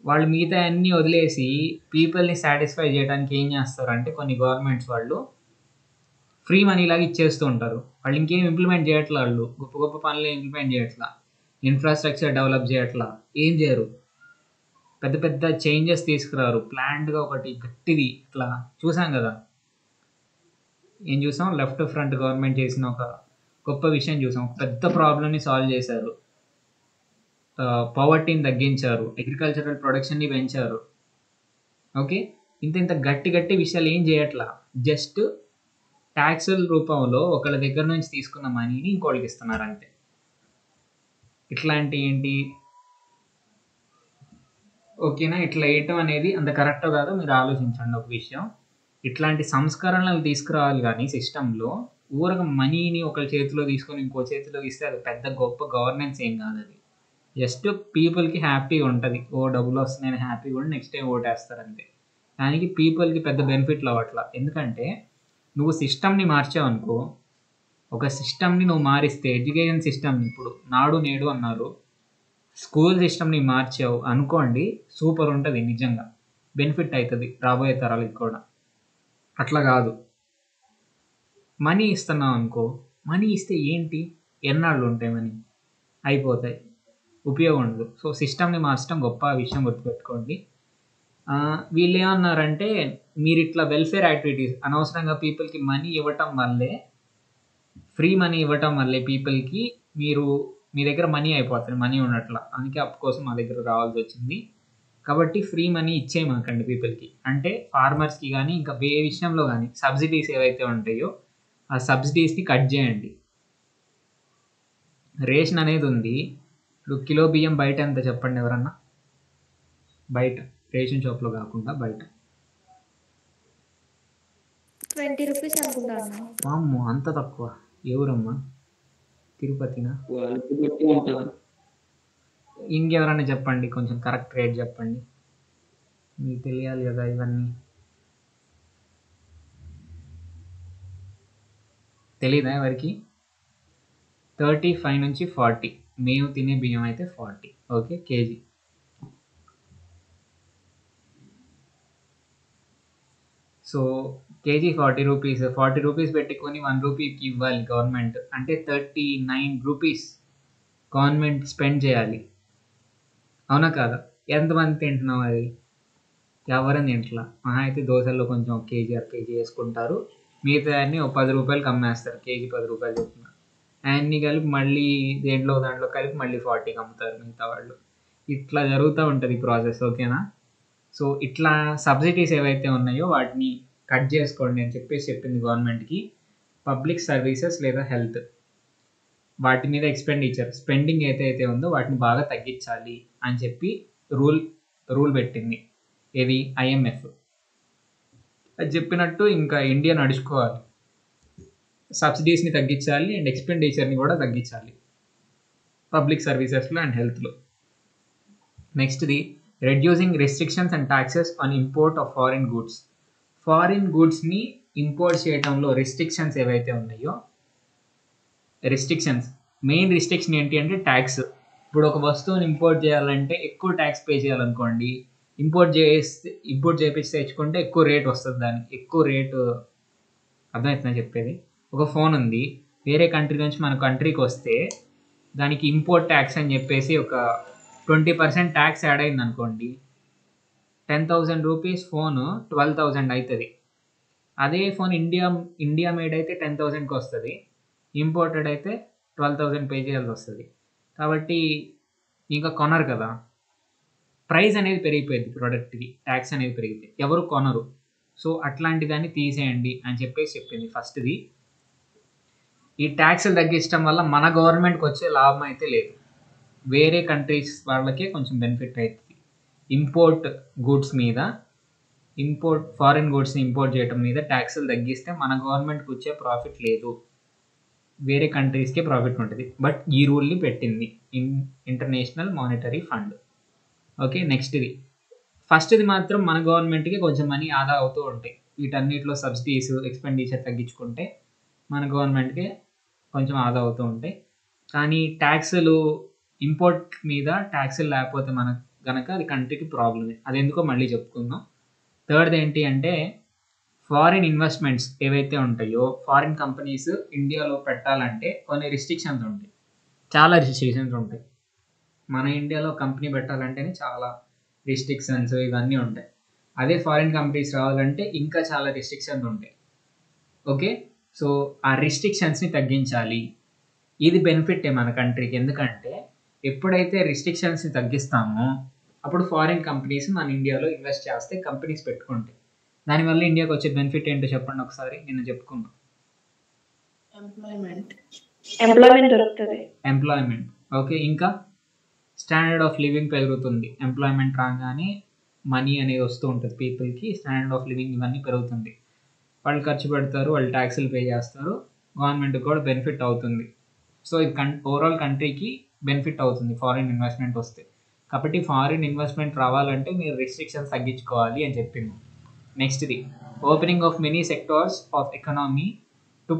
వాళ్ళు మిగతా అన్నీ వదిలేసి పీపుల్ని సాటిస్ఫై చేయడానికి ఏం చేస్తారంటే కొన్ని గవర్నమెంట్స్ వాళ్ళు ఫ్రీ మనీ లాగా ఇచ్చేస్తూ ఉంటారు. వాళ్ళు ఇంకేం ఇంప్లిమెంట్ చేయట్లా, వాళ్ళు గొప్ప గొప్ప పనులు ఇంప్లిమెంట్ చేయట్లా, ఇన్ఫ్రాస్ట్రక్చర్ డెవలప్ చేయట్లా, ఏం చేయరు, పెద్ద పెద్ద చేంజెస్ తీసుకురారు. ప్లాన్డ్గా ఒకటి గట్టిది ఇట్లా చూసాం కదా. ఏం చూసాం? లెఫ్ట్ ఫ్రంట్ గవర్నమెంట్ చేసిన ఒక గొప్ప విషయం చూసాం. ఒక పెద్ద ప్రాబ్లమ్ని సాల్వ్ చేశారు, పవర్టీని తగ్గించారు, అగ్రికల్చరల్ ప్రొడక్షన్ని పెంచారు. ఓకే, ఇంత గట్టి విషయాలు ఏం చేయట్లా, జస్ట్ ట్యాక్సుల రూపంలో ఒకళ్ళ దగ్గర నుంచి తీసుకున్న మనీని ఇంకోళ్ళకి ఇస్తున్నారు అంతే. ఇట్లాంటి ఏంటి, ఓకేనా, ఇట్లా వేయటం అనేది అంత కరెక్ట్ కాదు. మీరు ఆలోచించండి ఒక విషయం. ఇట్లాంటి సంస్కరణలు తీసుకురావాలి కానీ సిస్టంలో ఊరక మనీని ఒకళ్ళ చేతిలో తీసుకొని ఇంకో చేతిలో ఇస్తే అది పెద్ద గొప్ప గవర్నెన్స్ ఏం కాదు. అది జస్ట్ పీపుల్కి హ్యాపీగా ఉంటుంది, ఓ డబ్బులు వస్తున్నాయని హ్యాపీగా కూడా నెక్స్ట్ టైం ఓటేస్తారు అంతే. దానికి పీపుల్కి పెద్ద బెనిఫిట్లు అవ్వట్లా. ఎందుకంటే నువ్వు సిస్టమ్ని మార్చావనుకో, ఒక సిస్టమ్ని నువ్వు మారిస్తే, ఎడ్యుకేషన్ సిస్టమ్ ఇప్పుడు నాడు నేడు అన్నారు, స్కూల్ సిస్టమ్ని మార్చావు అనుకోండి, సూపర్ ఉంటుంది, నిజంగా బెనిఫిట్ అవుతుంది రాబోయే తరాలకి కూడా. అట్లా కాదు, మనీ ఇస్తున్నావు అనుకో, మనీ ఇస్తే ఏంటి, ఎన్నాళ్ళు ఉంటాయి, మనీ అయిపోతాయి, ఉపయోగం ఉండదు. సో సిస్టమ్ని మార్చడం గొప్ప విషయం, గుర్తుపెట్టుకోండి. వీళ్ళు ఏమన్నారంటే మీరు ఇట్లా వెల్ఫేర్ యాక్టివిటీస్ అనవసరంగా పీపుల్కి మనీ ఇవ్వటం వల్లే, ఫ్రీ మనీ ఇవ్వటం వల్లే పీపుల్కి మీ దగ్గర మనీ అయిపోతుంది, మనీ ఉండట్లా, అందుకే అప్పు కోసం మా దగ్గర రావాల్సి వచ్చింది. కాబట్టి ఫ్రీ మనీ ఇచ్చేయమాకండి పీపుల్కి. అంటే ఫార్మర్స్కి కానీ ఇంకా ఏ విషయంలో కానీ సబ్సిడీస్ ఏవైతే ఉంటాయో ఆ సబ్సిడీస్ని కట్ చేయండి. రేషన్ అనేది ఉంది, ఇప్పుడు కిలో బియ్యం బయట ఎంత చెప్పండి ఎవరన్నా, బయట రేషన్ షాప్లో కాకుండా బయట 20 రూపీస్ అనుకుంటాను. అమ్మో అంత తక్కువ? ఎవరమ్మా, తిరుపతినా? ఇంకెవరన్నా చెప్పండి, కొంచెం కరెక్ట్ రేట్ చెప్పండి, మీకు తెలియాలి కదా ఇవన్నీ. తెలీదా ఎవరికి? 35 నుంచి 40, మేము తినే బియ్యం అయితే 40, okay, KG. So KG 40 rupees, 40 rupees పెట్టుకొని 1 రూపీకి ఇవ్వాలి గవర్నమెంట్, అంటే 39 రూపీస్ గవర్నమెంట్ స్పెండ్ చేయాలి, అవునా కాదా? ఎంతమంది తింటున్నాం అది? ఎవరని తింటలా, మహా అయితే దోశల్లో కొంచెం 1 కేజీ 1/2 కేజీ వేసుకుంటారు, మిగతా అన్నీ 10 రూపాయలకి అమ్మేస్తారు, కేజీ 10 రూపాయలు చొప్పున. అన్నీ కలిపి మళ్ళీ దాంట్లో కలిపి మళ్ళీ 40కి అమ్ముతారు మిగతా వాళ్ళు. ఇట్లా జరుగుతూ ఉంటుంది ప్రాసెస్, ఓకేనా. సో ఇట్లా సబ్సిడీస్ ఏవైతే ఉన్నాయో వాటిని కట్ చేసుకోండి అని చెప్పింది గవర్నమెంట్కి. పబ్లిక్ సర్వీసెస్ లేదా హెల్త్, వాటి మీద ఎక్స్పెండిచర్ స్పెండింగ్ ఏదైతే ఉందో వాటిని బాగా తగ్గించాలి అని చెప్పి రూల్ పెట్టింది. ఏది? IMF. అది చెప్పినట్టు ఇంకా ఇండియా నడుచుకోవాలి. సబ్సిడీస్ని తగ్గించాలి అండ్ ఎక్స్పెండిచర్ని కూడా తగ్గించాలి పబ్లిక్ సర్వీసెస్లో అండ్ హెల్త్లో. నెక్స్ట్ది reducing restrictions and taxes on import of foreign goods. Foreign గూడ్స్ని ఇంపోర్ట్ చేయడంలో రెస్ట్రిక్షన్స్ ఏవైతే ఉన్నాయో, మెయిన్ రిస్ట్రిక్షన్ ఏంటి అంటే ట్యాక్స్. ఇప్పుడు ఒక వస్తువుని ఇంపోర్ట్ చేయాలంటే ఎక్కువ ట్యాక్స్ పే చేయాలనుకోండి, ఇంపోర్ట్ చేయించి తెచ్చుకుంటే ఎక్కువ రేట్ వస్తుంది, దానికి ఎక్కువ రేటు. అర్థమవుతుందా చెప్పేది? ఒక ఫోన్ ఉంది, వేరే కంట్రీ నుంచి మన కంట్రీకి వస్తే దానికి ఇంపోర్ట్ ట్యాక్స్ అని చెప్పేసి ఒక 20% ట్యాక్స్ యాడ్ అయింది అనుకోండి, 10,000 రూపీస్ ఫోను 12,000 అవుతుంది. అదే ఫోన్ ఇండియా మేడ్ అయితే 10,000కి వస్తుంది, ఇంపోర్టెడ్ అయితే 12,000 పే చేయాల్సి వస్తుంది. కాబట్టి ఇంకా కొనరు కదా, ప్రైస్ అనేది పెరిగిపోయింది ప్రోడక్ట్కి, ట్యాక్స్ అనేది పెరిగితే ఎవరు కొనరు. సో అట్లాంటి దాన్ని తీసేయండి అని చెప్పేసి చెప్పింది ఫస్ట్ది. ఈ ట్యాక్స్లు తగ్గించడం వల్ల మన గవర్నమెంట్కి వచ్చే లాభం అయితే లేదు, వేరే కంట్రీస్ వాళ్ళకే కొంచెం బెనిఫిట్ అవుతుంది. ఫారిన్ గూడ్స్ని ఇంపోర్ట్ చేయడం మీద ట్యాక్స్లు తగ్గిస్తే మన గవర్నమెంట్కి వచ్చే ప్రాఫిట్ లేదు, వేరే కంట్రీస్కే ప్రాఫిట్ ఉంటుంది. బట్ ఈ రూల్ని పెట్టింది ఇంటర్నేషనల్ మానిటరీ ఫండ్. ఓకే, నెక్స్ట్ది ఫస్ట్ది మాత్రం మన గవర్నమెంట్కి కొంచెం మనీ ఆదా అవుతూ ఉంటాయి. వీటన్నిటిలో సబ్సిడీస్ ఎక్స్పెండిచర్ తగ్గించుకుంటే మన గవర్నమెంట్కి కొంచెం ఆదా అవుతూ ఉంటాయి. కానీ ట్యాక్సులు ఇంపోర్ట్ మీద ట్యాక్సులు లేకపోతే మనకు కనుక అది కంట్రీకి ప్రాబ్లమే. అది ఎందుకో మళ్ళీ చెప్పుకుందాం. థర్డ్ ఏంటి అంటే ఫారిన్ ఇన్వెస్ట్మెంట్స్ ఏవైతే ఉంటాయో, ఫారిన్ కంపెనీస్ ఇండియాలో పెట్టాలంటే కొన్ని రిస్ట్రిక్షన్స్ ఉంటాయి, చాలా రిస్ట్రిక్షన్స్ ఉంటాయి. మన ఇండియాలో కంపెనీ పెట్టాలంటేనే చాలా రిస్ట్రిక్షన్స్ ఇవన్నీ ఉంటాయి. అదే ఫారిన్ కంపెనీస్ రావాలంటే ఇంకా చాలా రిస్ట్రిక్షన్స్ ఉంటాయి. ఓకే, సో ఆ రిస్ట్రిక్షన్స్ని తగ్గించాలి. ఇది బెనిఫిటే మన కంట్రీకి, ఎందుకంటే ఎప్పుడైతే రిస్ట్రిక్షన్స్ని తగ్గిస్తామో అప్పుడు ఫారిన్ కంపెనీస్ మన ఇండియాలో ఇన్వెస్ట్ చేస్తే కంపెనీస్ పెట్టుకుంటాయి. దానివల్ల ఇండియాకి వచ్చే బెనిఫిట్ ఏంటో చెప్పండి ఒకసారి. నిన్న చెప్పుకున్నాం, ఎంప్లాయ్మెంట్ దొరుకుతుంది. ఎంప్లాయ్మెంట్. ఓకే, ఇంకా స్టాండర్డ్ ఆఫ్ లివింగ్ పెరుగుతుంది. ఎంప్లాయ్మెంట్ రాగానే మనీ అనేది వస్తూ ఉంటుంది పీపుల్కి, స్టాండర్డ్ ఆఫ్ లివింగ్ ఇవన్నీ పెరుగుతుంది. వాళ్ళు ఖర్చు పెడతారు, వాళ్ళు ట్యాక్సులు పే చేస్తారు, గవర్నమెంట్కి కూడా బెనిఫిట్ అవుతుంది. సో ఇది ఓవరాల్ కంట్రీకి బెనిఫిట్ అవుతుంది ఫారిన్ ఇన్వెస్ట్మెంట్ వస్తే. కాబట్టి ఫారిన్ ఇన్వెస్ట్మెంట్ రావాలంటే మీరు రిస్ట్రిక్షన్స్ తగ్గించుకోవాలి అని చెప్పింది. నెక్స్ట్ది opening of many sectors of economy to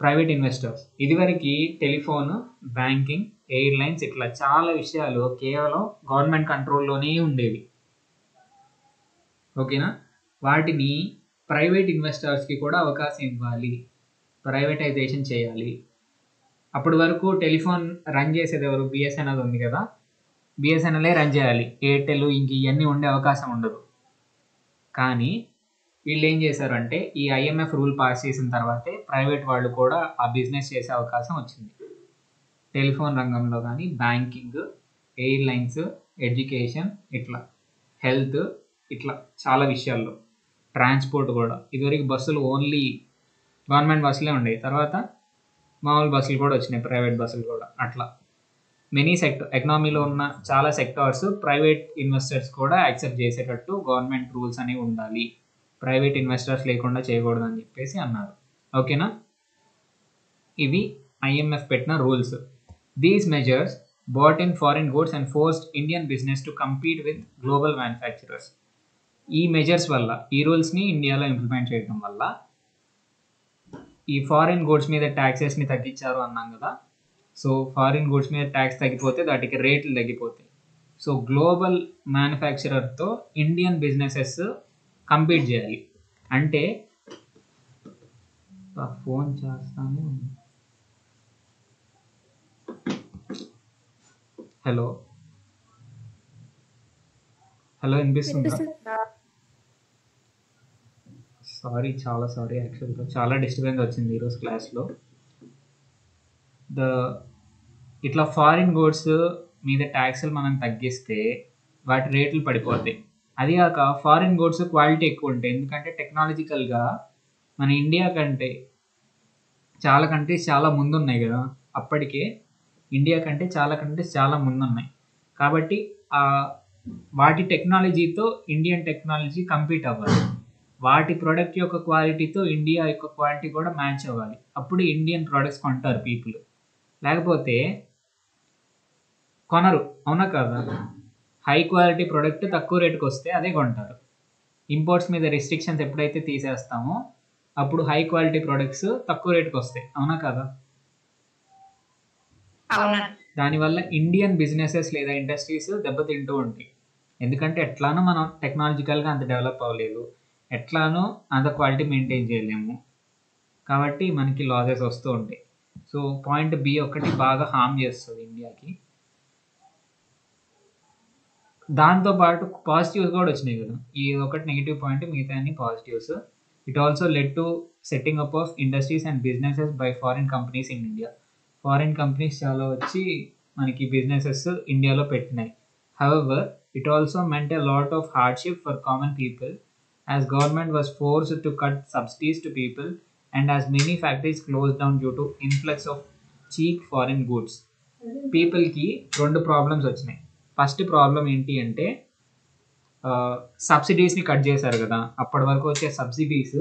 private investors. ఇదివరకు టెలిఫోన్, బ్యాంకింగ్, ఎయిర్లైన్స్ ఇట్లా చాలా విషయాలు కేవలం గవర్నమెంట్ కంట్రోల్లోనే ఉండేవి. ఓకేనా, వాటిని ప్రైవేట్ ఇన్వెస్టర్స్కి కూడా అవకాశం ఇవ్వాలి, ప్రైవేటైజేషన్ చేయాలి. అప్పటి వరకు టెలిఫోన్ రన్ చేసేది ఎవరు? బిఎస్ఎన్ఎల్ ఉంది కదా, బిఎస్ఎన్ఎల్ఏ రన్ చేయాలి, ఎయిర్టెల్ ఇంక ఇవన్నీ ఉండే అవకాశం ఉండదు. కానీ వీళ్ళు ఏం చేశారంటే ఈ IMF రూల్ పాస్ చేసిన తర్వాతే ప్రైవేట్ వాళ్ళు కూడా ఆ బిజినెస్ చేసే అవకాశం వచ్చింది. టెలిఫోన్ రంగంలో కానీ, బ్యాంకింగ్, ఎయిర్లైన్స్, ఎడ్యుకేషన్, ఇట్లా హెల్త్, ఇట్లా చాలా విషయాల్లో, ట్రాన్స్పోర్ట్ కూడా. ఇదివరకు బస్సులు ఓన్లీ గవర్నమెంట్ బస్సులే ఉండేవి, తర్వాత మామూలు బస్సులు కూడా వచ్చినాయి, ప్రైవేట్ బస్సులు కూడా. అట్లా మెనీ ఎకనామీలో ఉన్న చాలా సెక్టార్స్ ప్రైవేట్ ఇన్వెస్టర్స్ కూడా యాక్సెప్ట్ చేసేటట్టు గవర్నమెంట్ రూల్స్ అనేవి ఉండాలి, ప్రైవేట్ ఇన్వెస్టర్స్ లేకుండా చేయకూడదు అని చెప్పేసి అన్నారు. ఓకేనా, ఇవి IMF పెట్టిన rules. These measures bought in foreign goods and forced Indian business to compete with global manufacturers. ఈ మెజర్స్ వల్ల, ఈ రూల్స్ని ఇండియాలో ఇంప్లిమెంట్ చేయడం వల్ల ఈ ఫారిన్ గూడ్స్ మీద ట్యాక్సెస్ని తగ్గించారు అన్నాం కదా. సో ఫారిన్ గూడ్స్ మీద ట్యాక్స్ తగ్గిపోతే వాటికి రేట్లు తగ్గిపోతాయి. సో గ్లోబల్ మ్యానుఫ్యాక్చరర్తో ఇండియన్ బిజినెసెస్ కంపీట్ చేయాలి. అంటే ఫోన్ చేస్తాను. హలో వినిపిస్తుందా? చాలా సారీ యాక్చువల్గా చాలా డిస్టర్బెన్స్ వచ్చింది ఈరోజు క్లాస్లో. ఇట్లా ఫారిన్ గూడ్స్ మీద ట్యాక్స్లు మనం తగ్గిస్తే వాటి రేట్లు పడిపోతాయి. అది కాక ఫారిన్ గూడ్స్ క్వాలిటీ ఎక్కువ ఉంటాయి, ఎందుకంటే టెక్నాలజికల్గా మన ఇండియా కంటే చాలా కంట్రీస్ చాలా ముందున్నాయి కదా, అప్పటికే ఇండియా కంటే చాలా కంట్రీస్ చాలా ముందున్నాయి. కాబట్టి వాటి టెక్నాలజీతో ఇండియన్ టెక్నాలజీ కంపీట్ అవ్వాలి. వాటి ప్రోడక్ట్ యొక్క క్వాలిటీతో ఇండియా యొక్క క్వాలిటీ కూడా మ్యాచ్ అవ్వాలి. అప్పుడు ఇండియన్ ప్రోడక్ట్స్ కొంటారు పీపుల్, లేకపోతే కొనరు. అవునా కదా? హై క్వాలిటీ ప్రోడక్ట్ తక్కువ రేటుకి వస్తే అదే కొంటారు. ఇంపోర్ట్స్ మీద రిస్ట్రిక్షన్స్ ఎప్పుడైతే తీసేస్తామో అప్పుడు హై క్వాలిటీ ప్రోడక్ట్స్ తక్కువ రేటుకి వస్తాయి. అవునా కదా? దానివల్ల ఇండియన్ బిజినెసెస్ లేదా ఇండస్ట్రీస్ దెబ్బతింటూ ఉంటాయి. ఎందుకంటే ఎట్లానో మనం టెక్నాలజికల్గా అంత డెవలప్ అవ్వలేదు, ఎట్లానో అంత క్వాలిటీ మెయింటైన్ చేయలేము, కాబట్టి మనకి లాసెస్ వస్తూ ఉంటాయి. సో పాయింట్ బి ఒకటి బాగా హార్మ్ చేస్తుంది ఇండియాకి. దాంతోపాటు పాజిటివ్స్ కూడా వచ్చినాయి కదా, ఈ ఒకటి నెగిటివ్ పాయింట్, మిగతా అన్ని positives. It also led to setting up of industries and businesses by foreign companies in India. Foreign companies చాలా వచ్చి మనకి బిజినెసెస్ ఇండియాలో పెట్టినాయి. However it also meant a lot of hardship for common people as government was forced to cut subsidies to people and as many factories closed down due to influx of cheap foreign goods. People కి రెండు problems వచ్చినాయి. First problem ఏంటి అంటే సబ్సిడీస్ని cut చేశారు కదా, అప్పటి వరకు వచ్చే సబ్సిడీస్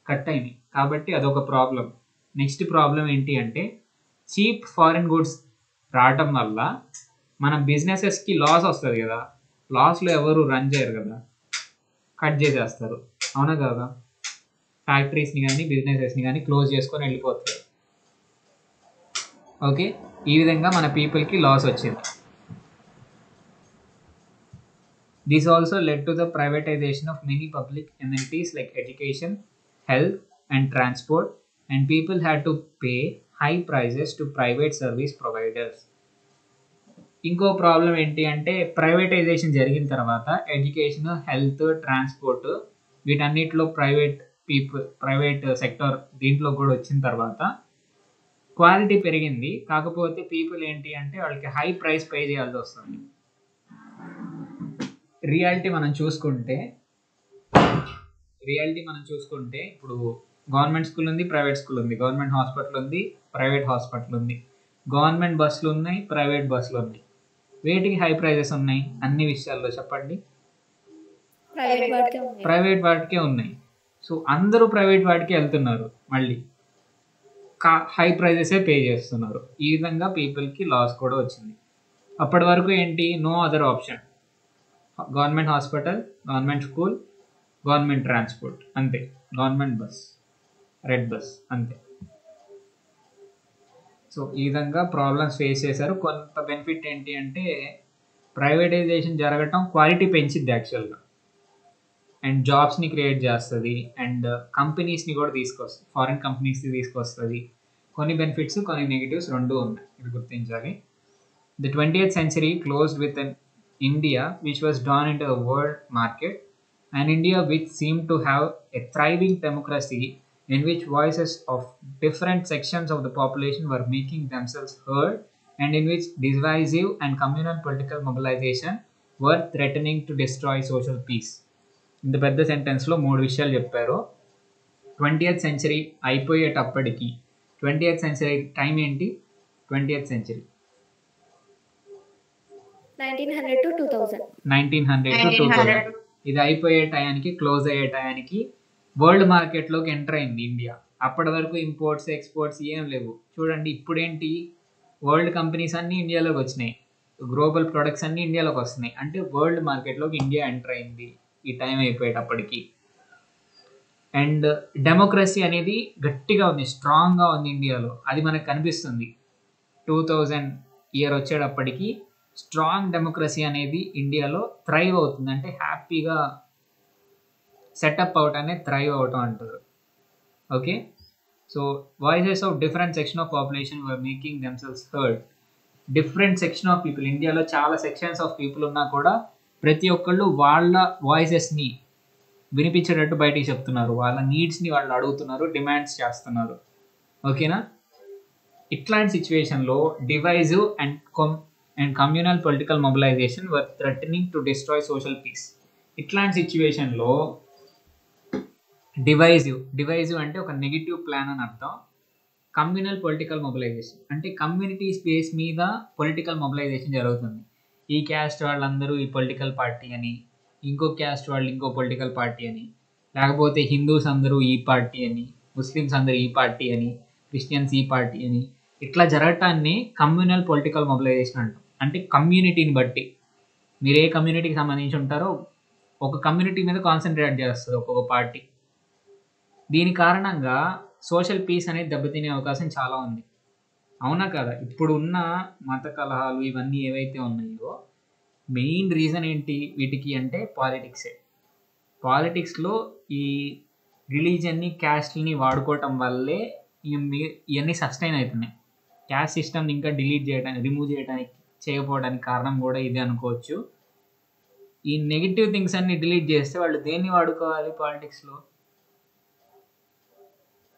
కట్ అయినాయి కాబట్టి అదొక ప్రాబ్లం. నెక్స్ట్ ప్రాబ్లం ఏంటి అంటే చీప్ ఫారిన్ గుడ్స్ రావటం వల్ల మన బిజినెసెస్కి లాస్ వస్తుంది కదా, లాస్లో ఎవరు రన్ చేయరు కదా, కట్ చేసేస్తారు. అవునా కదా? ఫ్యాక్టరీస్ని కానీ బిజినెసెస్ని కానీ క్లోజ్ చేసుకొని వెళ్ళిపోతారు. ఓకే, ఈ విధంగా మన పీపుల్కి లాస్ వచ్చింది. This also led to the privatisation of many public amenities like education, health and transport, and people had to pay high prices to private service providers. ఇంకో ప్రాబ్లం ఏంటి అంటే ప్రైవేటైజేషన్ జరిగిన తర్వాత ఎడ్యుకేషన్, హెల్త్, ట్రాన్స్పోర్ట్ వీటన్నిటిలో private sector దీంట్లో కూడా వచ్చిన తర్వాత క్వాలిటీ పెరిగింది. కాకపోతే పీపుల్ ఏంటి అంటే వాళ్ళకి హై ప్రైస్ పే చేయాల్సి వస్తుంది. రియాలిటీ మనం చూసుకుంటే ఇప్పుడు గవర్నమెంట్ స్కూల్ ఉంది, ప్రైవేట్ స్కూల్ ఉంది, గవర్నమెంట్ హాస్పిటల్ ఉంది, ప్రైవేట్ హాస్పిటల్ ఉంది, గవర్నమెంట్ బస్సులు ఉన్నాయి, ప్రైవేట్ బస్సులు ఉన్నాయి. వేటికి హై ప్రైజెస్ ఉన్నాయి అన్ని విషయాల్లో చెప్పండి? ప్రైవేట్ వాటికే ఉన్నాయి. సో అందరూ ప్రైవేట్ వాటికి వెళ్తున్నారు, మళ్ళీ హై ప్రైజెసే పే చేస్తున్నారు. ఈ విధంగా పీపుల్కి లాస్ కూడా వచ్చింది. అప్పటి వరకు ఏంటి, no other option, government hospital, government school, government transport అంతే, గవర్నమెంట్ బస్, రెడ్ బస్ అంతే. సో ఈ విధంగా ప్రాబ్లమ్స్ ఫేస్ చేశారు. కొంత బెనిఫిట్ ఏంటి అంటే ప్రైవేటైజేషన్ జరగటం క్వాలిటీ పెంచిద్ది యాక్చువల్గా, అండ్ జాబ్స్ని క్రియేట్ చేస్తుంది, అండ్ కంపెనీస్ని కూడా తీసుకొస్తుంది, ఫారిన్ కంపెనీస్ని తీసుకొస్తుంది. కొన్ని బెనిఫిట్స్ కొన్ని నెగిటివ్స్ రెండు ఉన్నాయి, ఇది గుర్తించాలి. The 20th century closed with an India which was drawn into the world market, and India which seemed to have a thriving democracy in which voices of different sections of the population were making themselves heard, and in which divisive and communal political mobilization were threatening to destroy social peace. ఇంత పెద్ద సెంటెన్స్లో 3 విషయాలు చెప్పారు. 20th century అయిపోయేటప్పటికి, 20th century time ఏంటి, 20th century 1900 to 2000. 1900 to 2000. ఇది అయిపోయే టయానికి, close అయ్యే టయానికి వరల్డ్ మార్కెట్లోకి ఎంటర్ అయింది ఇండియా. అప్పటి వరకు ఇంపోర్ట్స్ ఎక్స్పోర్ట్స్ ఏం లేవు. చూడండి ఇప్పుడేంటి, వరల్డ్ కంపెనీస్ అన్నీ ఇండియాలోకి వచ్చినాయి, గ్లోబల్ ప్రొడక్ట్స్ అన్నీ ఇండియాలోకి వస్తున్నాయి. అంటే వరల్డ్ మార్కెట్లోకి ఇండియా ఎంటర్ అయింది ఈ టైం అయిపోయేటప్పటికి. అండ్ డెమోక్రసీ అనేది గట్టిగా ఉంది, స్ట్రాంగ్గా ఉంది ఇండియాలో, అది మనకు కనిపిస్తుంది. 2000 ఇయర్ వచ్చేటప్పటికి స్ట్రాంగ్ డెమోక్రసీ అనేది ఇండియాలో థ్రైవ్ అవుతుంది. అంటే హ్యాపీగా సెటప్ అవటం అనేది థ్రైవ్ అవటం అంటారు. Okay, so voices of different section of population were making themselves heard. Different section of people, ఇండియాలో చాలా సెక్షన్స్ ఆఫ్ పీపుల్ ఉన్నా కూడా ప్రతి ఒక్కళ్ళు వాళ్ళ వాయిసెస్ని వినిపించేటట్టు బయటికి చెప్తున్నారు, వాళ్ళ నీడ్స్ని వాళ్ళు అడుగుతున్నారు, డిమాండ్స్ చేస్తున్నారు. ఓకేనా? ఇట్లాంటి సిచ్యువేషన్లో divisive and communal political mobilisation were threatening to destroy social peace. ఇట్లాంటి సిచ్యువేషన్లో డివైజివ్ అంటే ఒక నెగిటివ్ ప్లాన్ అని అర్థం, కమ్యూనల్ పొలిటికల్ మొబిలైజేషన్ అంటే కమ్యూనిటీ స్పేస్ మీద పొలిటికల్ మొబిలైజేషన్ జరుగుతుంది. ఈ క్యాస్ట్ వాళ్ళందరూ ఈ పొలిటికల్ పార్టీ అని, ఇంకో క్యాస్ట్ వాళ్ళు ఇంకో పొలిటికల్ పార్టీ అని, లేకపోతే హిందూస్ అందరూ ఈ పార్టీ అని, ముస్లిమ్స్ అందరూ ఈ పార్టీ అని, క్రిస్టియన్స్ ఈ పార్టీ అని, ఇట్లా జరగటాన్ని కమ్యూనల్ పొలిటికల్ మొబిలైజేషన్ అంటాం. అంటే కమ్యూనిటీని బట్టి మీరు ఏ కమ్యూనిటీకి సంబంధించి ఉంటారో ఒక కమ్యూనిటీ మీద కాన్సన్ట్రేట్ చేస్తుంది ఒక్కొక్క పార్టీ. దీని కారణంగా సోషల్ పీస్ అనేది దెబ్బతినే అవకాశం చాలా ఉంది. అవునా కదా? ఇప్పుడు ఉన్న మత కలహాలు ఇవన్నీ ఏవైతే ఉన్నాయో మెయిన్ రీజన్ ఏంటి వీటికి అంటే పాలిటిక్సే. పాలిటిక్స్లో ఈ రిలీజన్ని క్యాస్ట్ని వాడుకోవటం వల్లే ఇవన్నీ సస్టైన్ అవుతున్నాయి. క్యాస్ట్ సిస్టమ్ని ఇంకా రిమూవ్ చేయకపోవడానికి కారణం కూడా ఇదే అనుకోవచ్చు. ఈ నెగిటివ్ థింగ్స్ అన్ని డిలీట్ చేస్తే వాళ్ళు దేన్ని వాడుకోవాలి పాలిటిక్స్లో?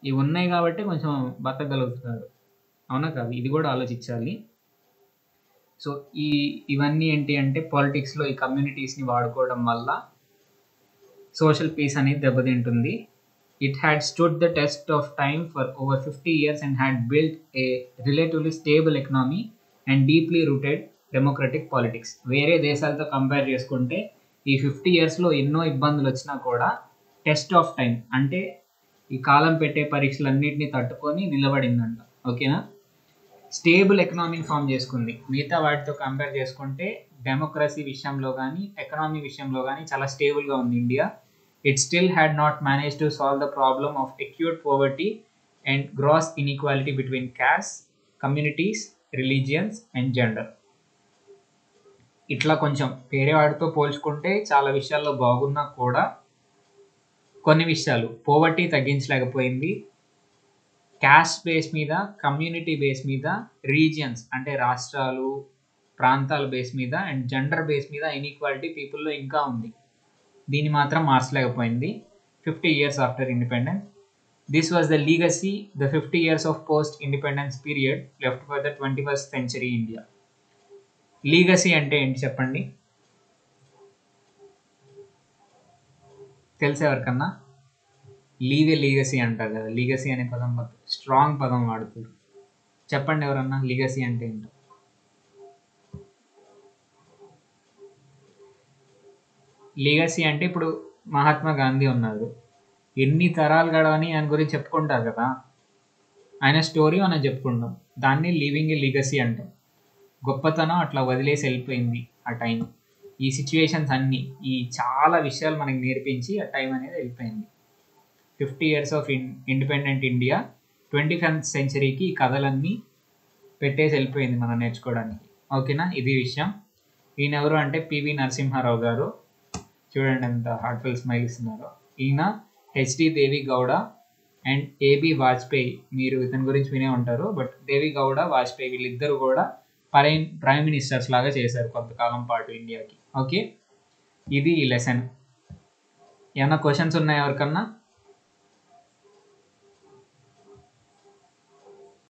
ఇవి ఉన్నాయి కాబట్టి కొంచెం బతకగలుగుతున్నారు. అవునా కాదు? ఇది కూడా ఆలోచించాలి. సో ఇవన్నీ ఏంటి అంటే పాలిటిక్స్లో ఈ కమ్యూనిటీస్ని వాడుకోవడం వల్ల సోషల్ పీస్ అనేది దెబ్బతింటుంది. It had stood the test of time for over 50 years and had built a relatively stable economy and deeply rooted democratic politics. వేరే దేశాలతో కంపేర్ చేసుకుంటే ఈ 50 yearsలో ఎన్నో ఇబ్బందులు వచ్చినా కూడా టెస్ట్ ఆఫ్ టైం అంటే ఈ కాలం పెట్టే పరీక్షలన్నింటినీ తట్టుకొని నిలబడిందంట. ఓకేనా? స్టేబుల్ ఎకనామీని ఫామ్ చేసుకుంది. మిగతా వాటితో కంపేర్ చేసుకుంటే డెమోక్రసీ విషయంలో కానీ ఎకనామీ విషయంలో కానీ చాలా స్టేబుల్గా ఉంది India. It still had not managed to solve the problem of acute poverty and gross inequality between castes, communities, religions and gender. ఇట్లా కొంచెం వేరే వాటితో పోల్చుకుంటే చాలా విషయాల్లో బాగున్నా కూడా కొన్ని విషయాలు పోవర్టీ తగ్గించలేకపోయింది. క్యాస్ట్ బేస్ మీద, కమ్యూనిటీ బేస్ మీద, రీజియన్స్ అంటే రాష్ట్రాలు, ప్రాంతాల బేస్ మీద అండ్ జెండర్ బేస్ మీద ఇన్ఈక్వాలిటీ పీపుల్లో ఇంకా ఉంది. దీన్ని మాత్రం మార్చలేకపోయింది 50 years after independence. This was the legacy the 50 years of post-independence period left for the 21st century India. Legacy అంటే ఏంటి చెప్పండి? తెలిసే ఎవరికన్నా? లీగసీ అంటారు కదా. లీగసీ అనే పదం స్ట్రాంగ్ పదం వాడుతారు. చెప్పండి ఎవరన్నా లీగసీ అంటే ఏంటో. లీగసీ అంటే ఇప్పుడు మహాత్మా గాంధీ ఉన్నారు, ఎన్ని తరాలు గడవని ఆయన గురించి చెప్పుకుంటారు కదా, ఆయన స్టోరీ మనం చెప్పుకుంటాం, దాన్ని లివింగ్ ఏ లీగసీ అంటాం. గొప్పతనం అట్లా వదిలేసి వెళ్ళిపోయింది ఆ టైం. ఈ సిచ్యువేషన్స్ అన్నీ ఈ చాలా విషయాలు మనకి నేర్పించి ఆ టైం అనేది వెళ్ళిపోయింది. 50 years of independent India 21st centuryకి ఈ కథలన్నీ పెట్టేసి వెళ్ళిపోయింది మనం నేర్చుకోవడానికి. ఓకేనా? ఇది విషయం. ఈయన ఎవరు అంటే పివి నరసింహారావు గారు. చూడండి ఎంత హార్ట్ఫుల్ స్మైల్ ఇస్తున్నారో. ఈయన HD Deve Gowda and AB Vajpayee, మీరు ఇతని గురించి వినే ఉంటారు. బట్ దేవి గౌడ, వాజ్పేయి వీళ్ళిద్దరు కూడా ప్రైమ్ మినిస్టర్స్ లాగా చేశారు కొంతకాలం పాటు ఇండియాకి. ఓకే, ఇది ఈ లెసన్. ఏమైనా క్వశ్చన్స్ ఉన్నాయా ఎవరికన్నా?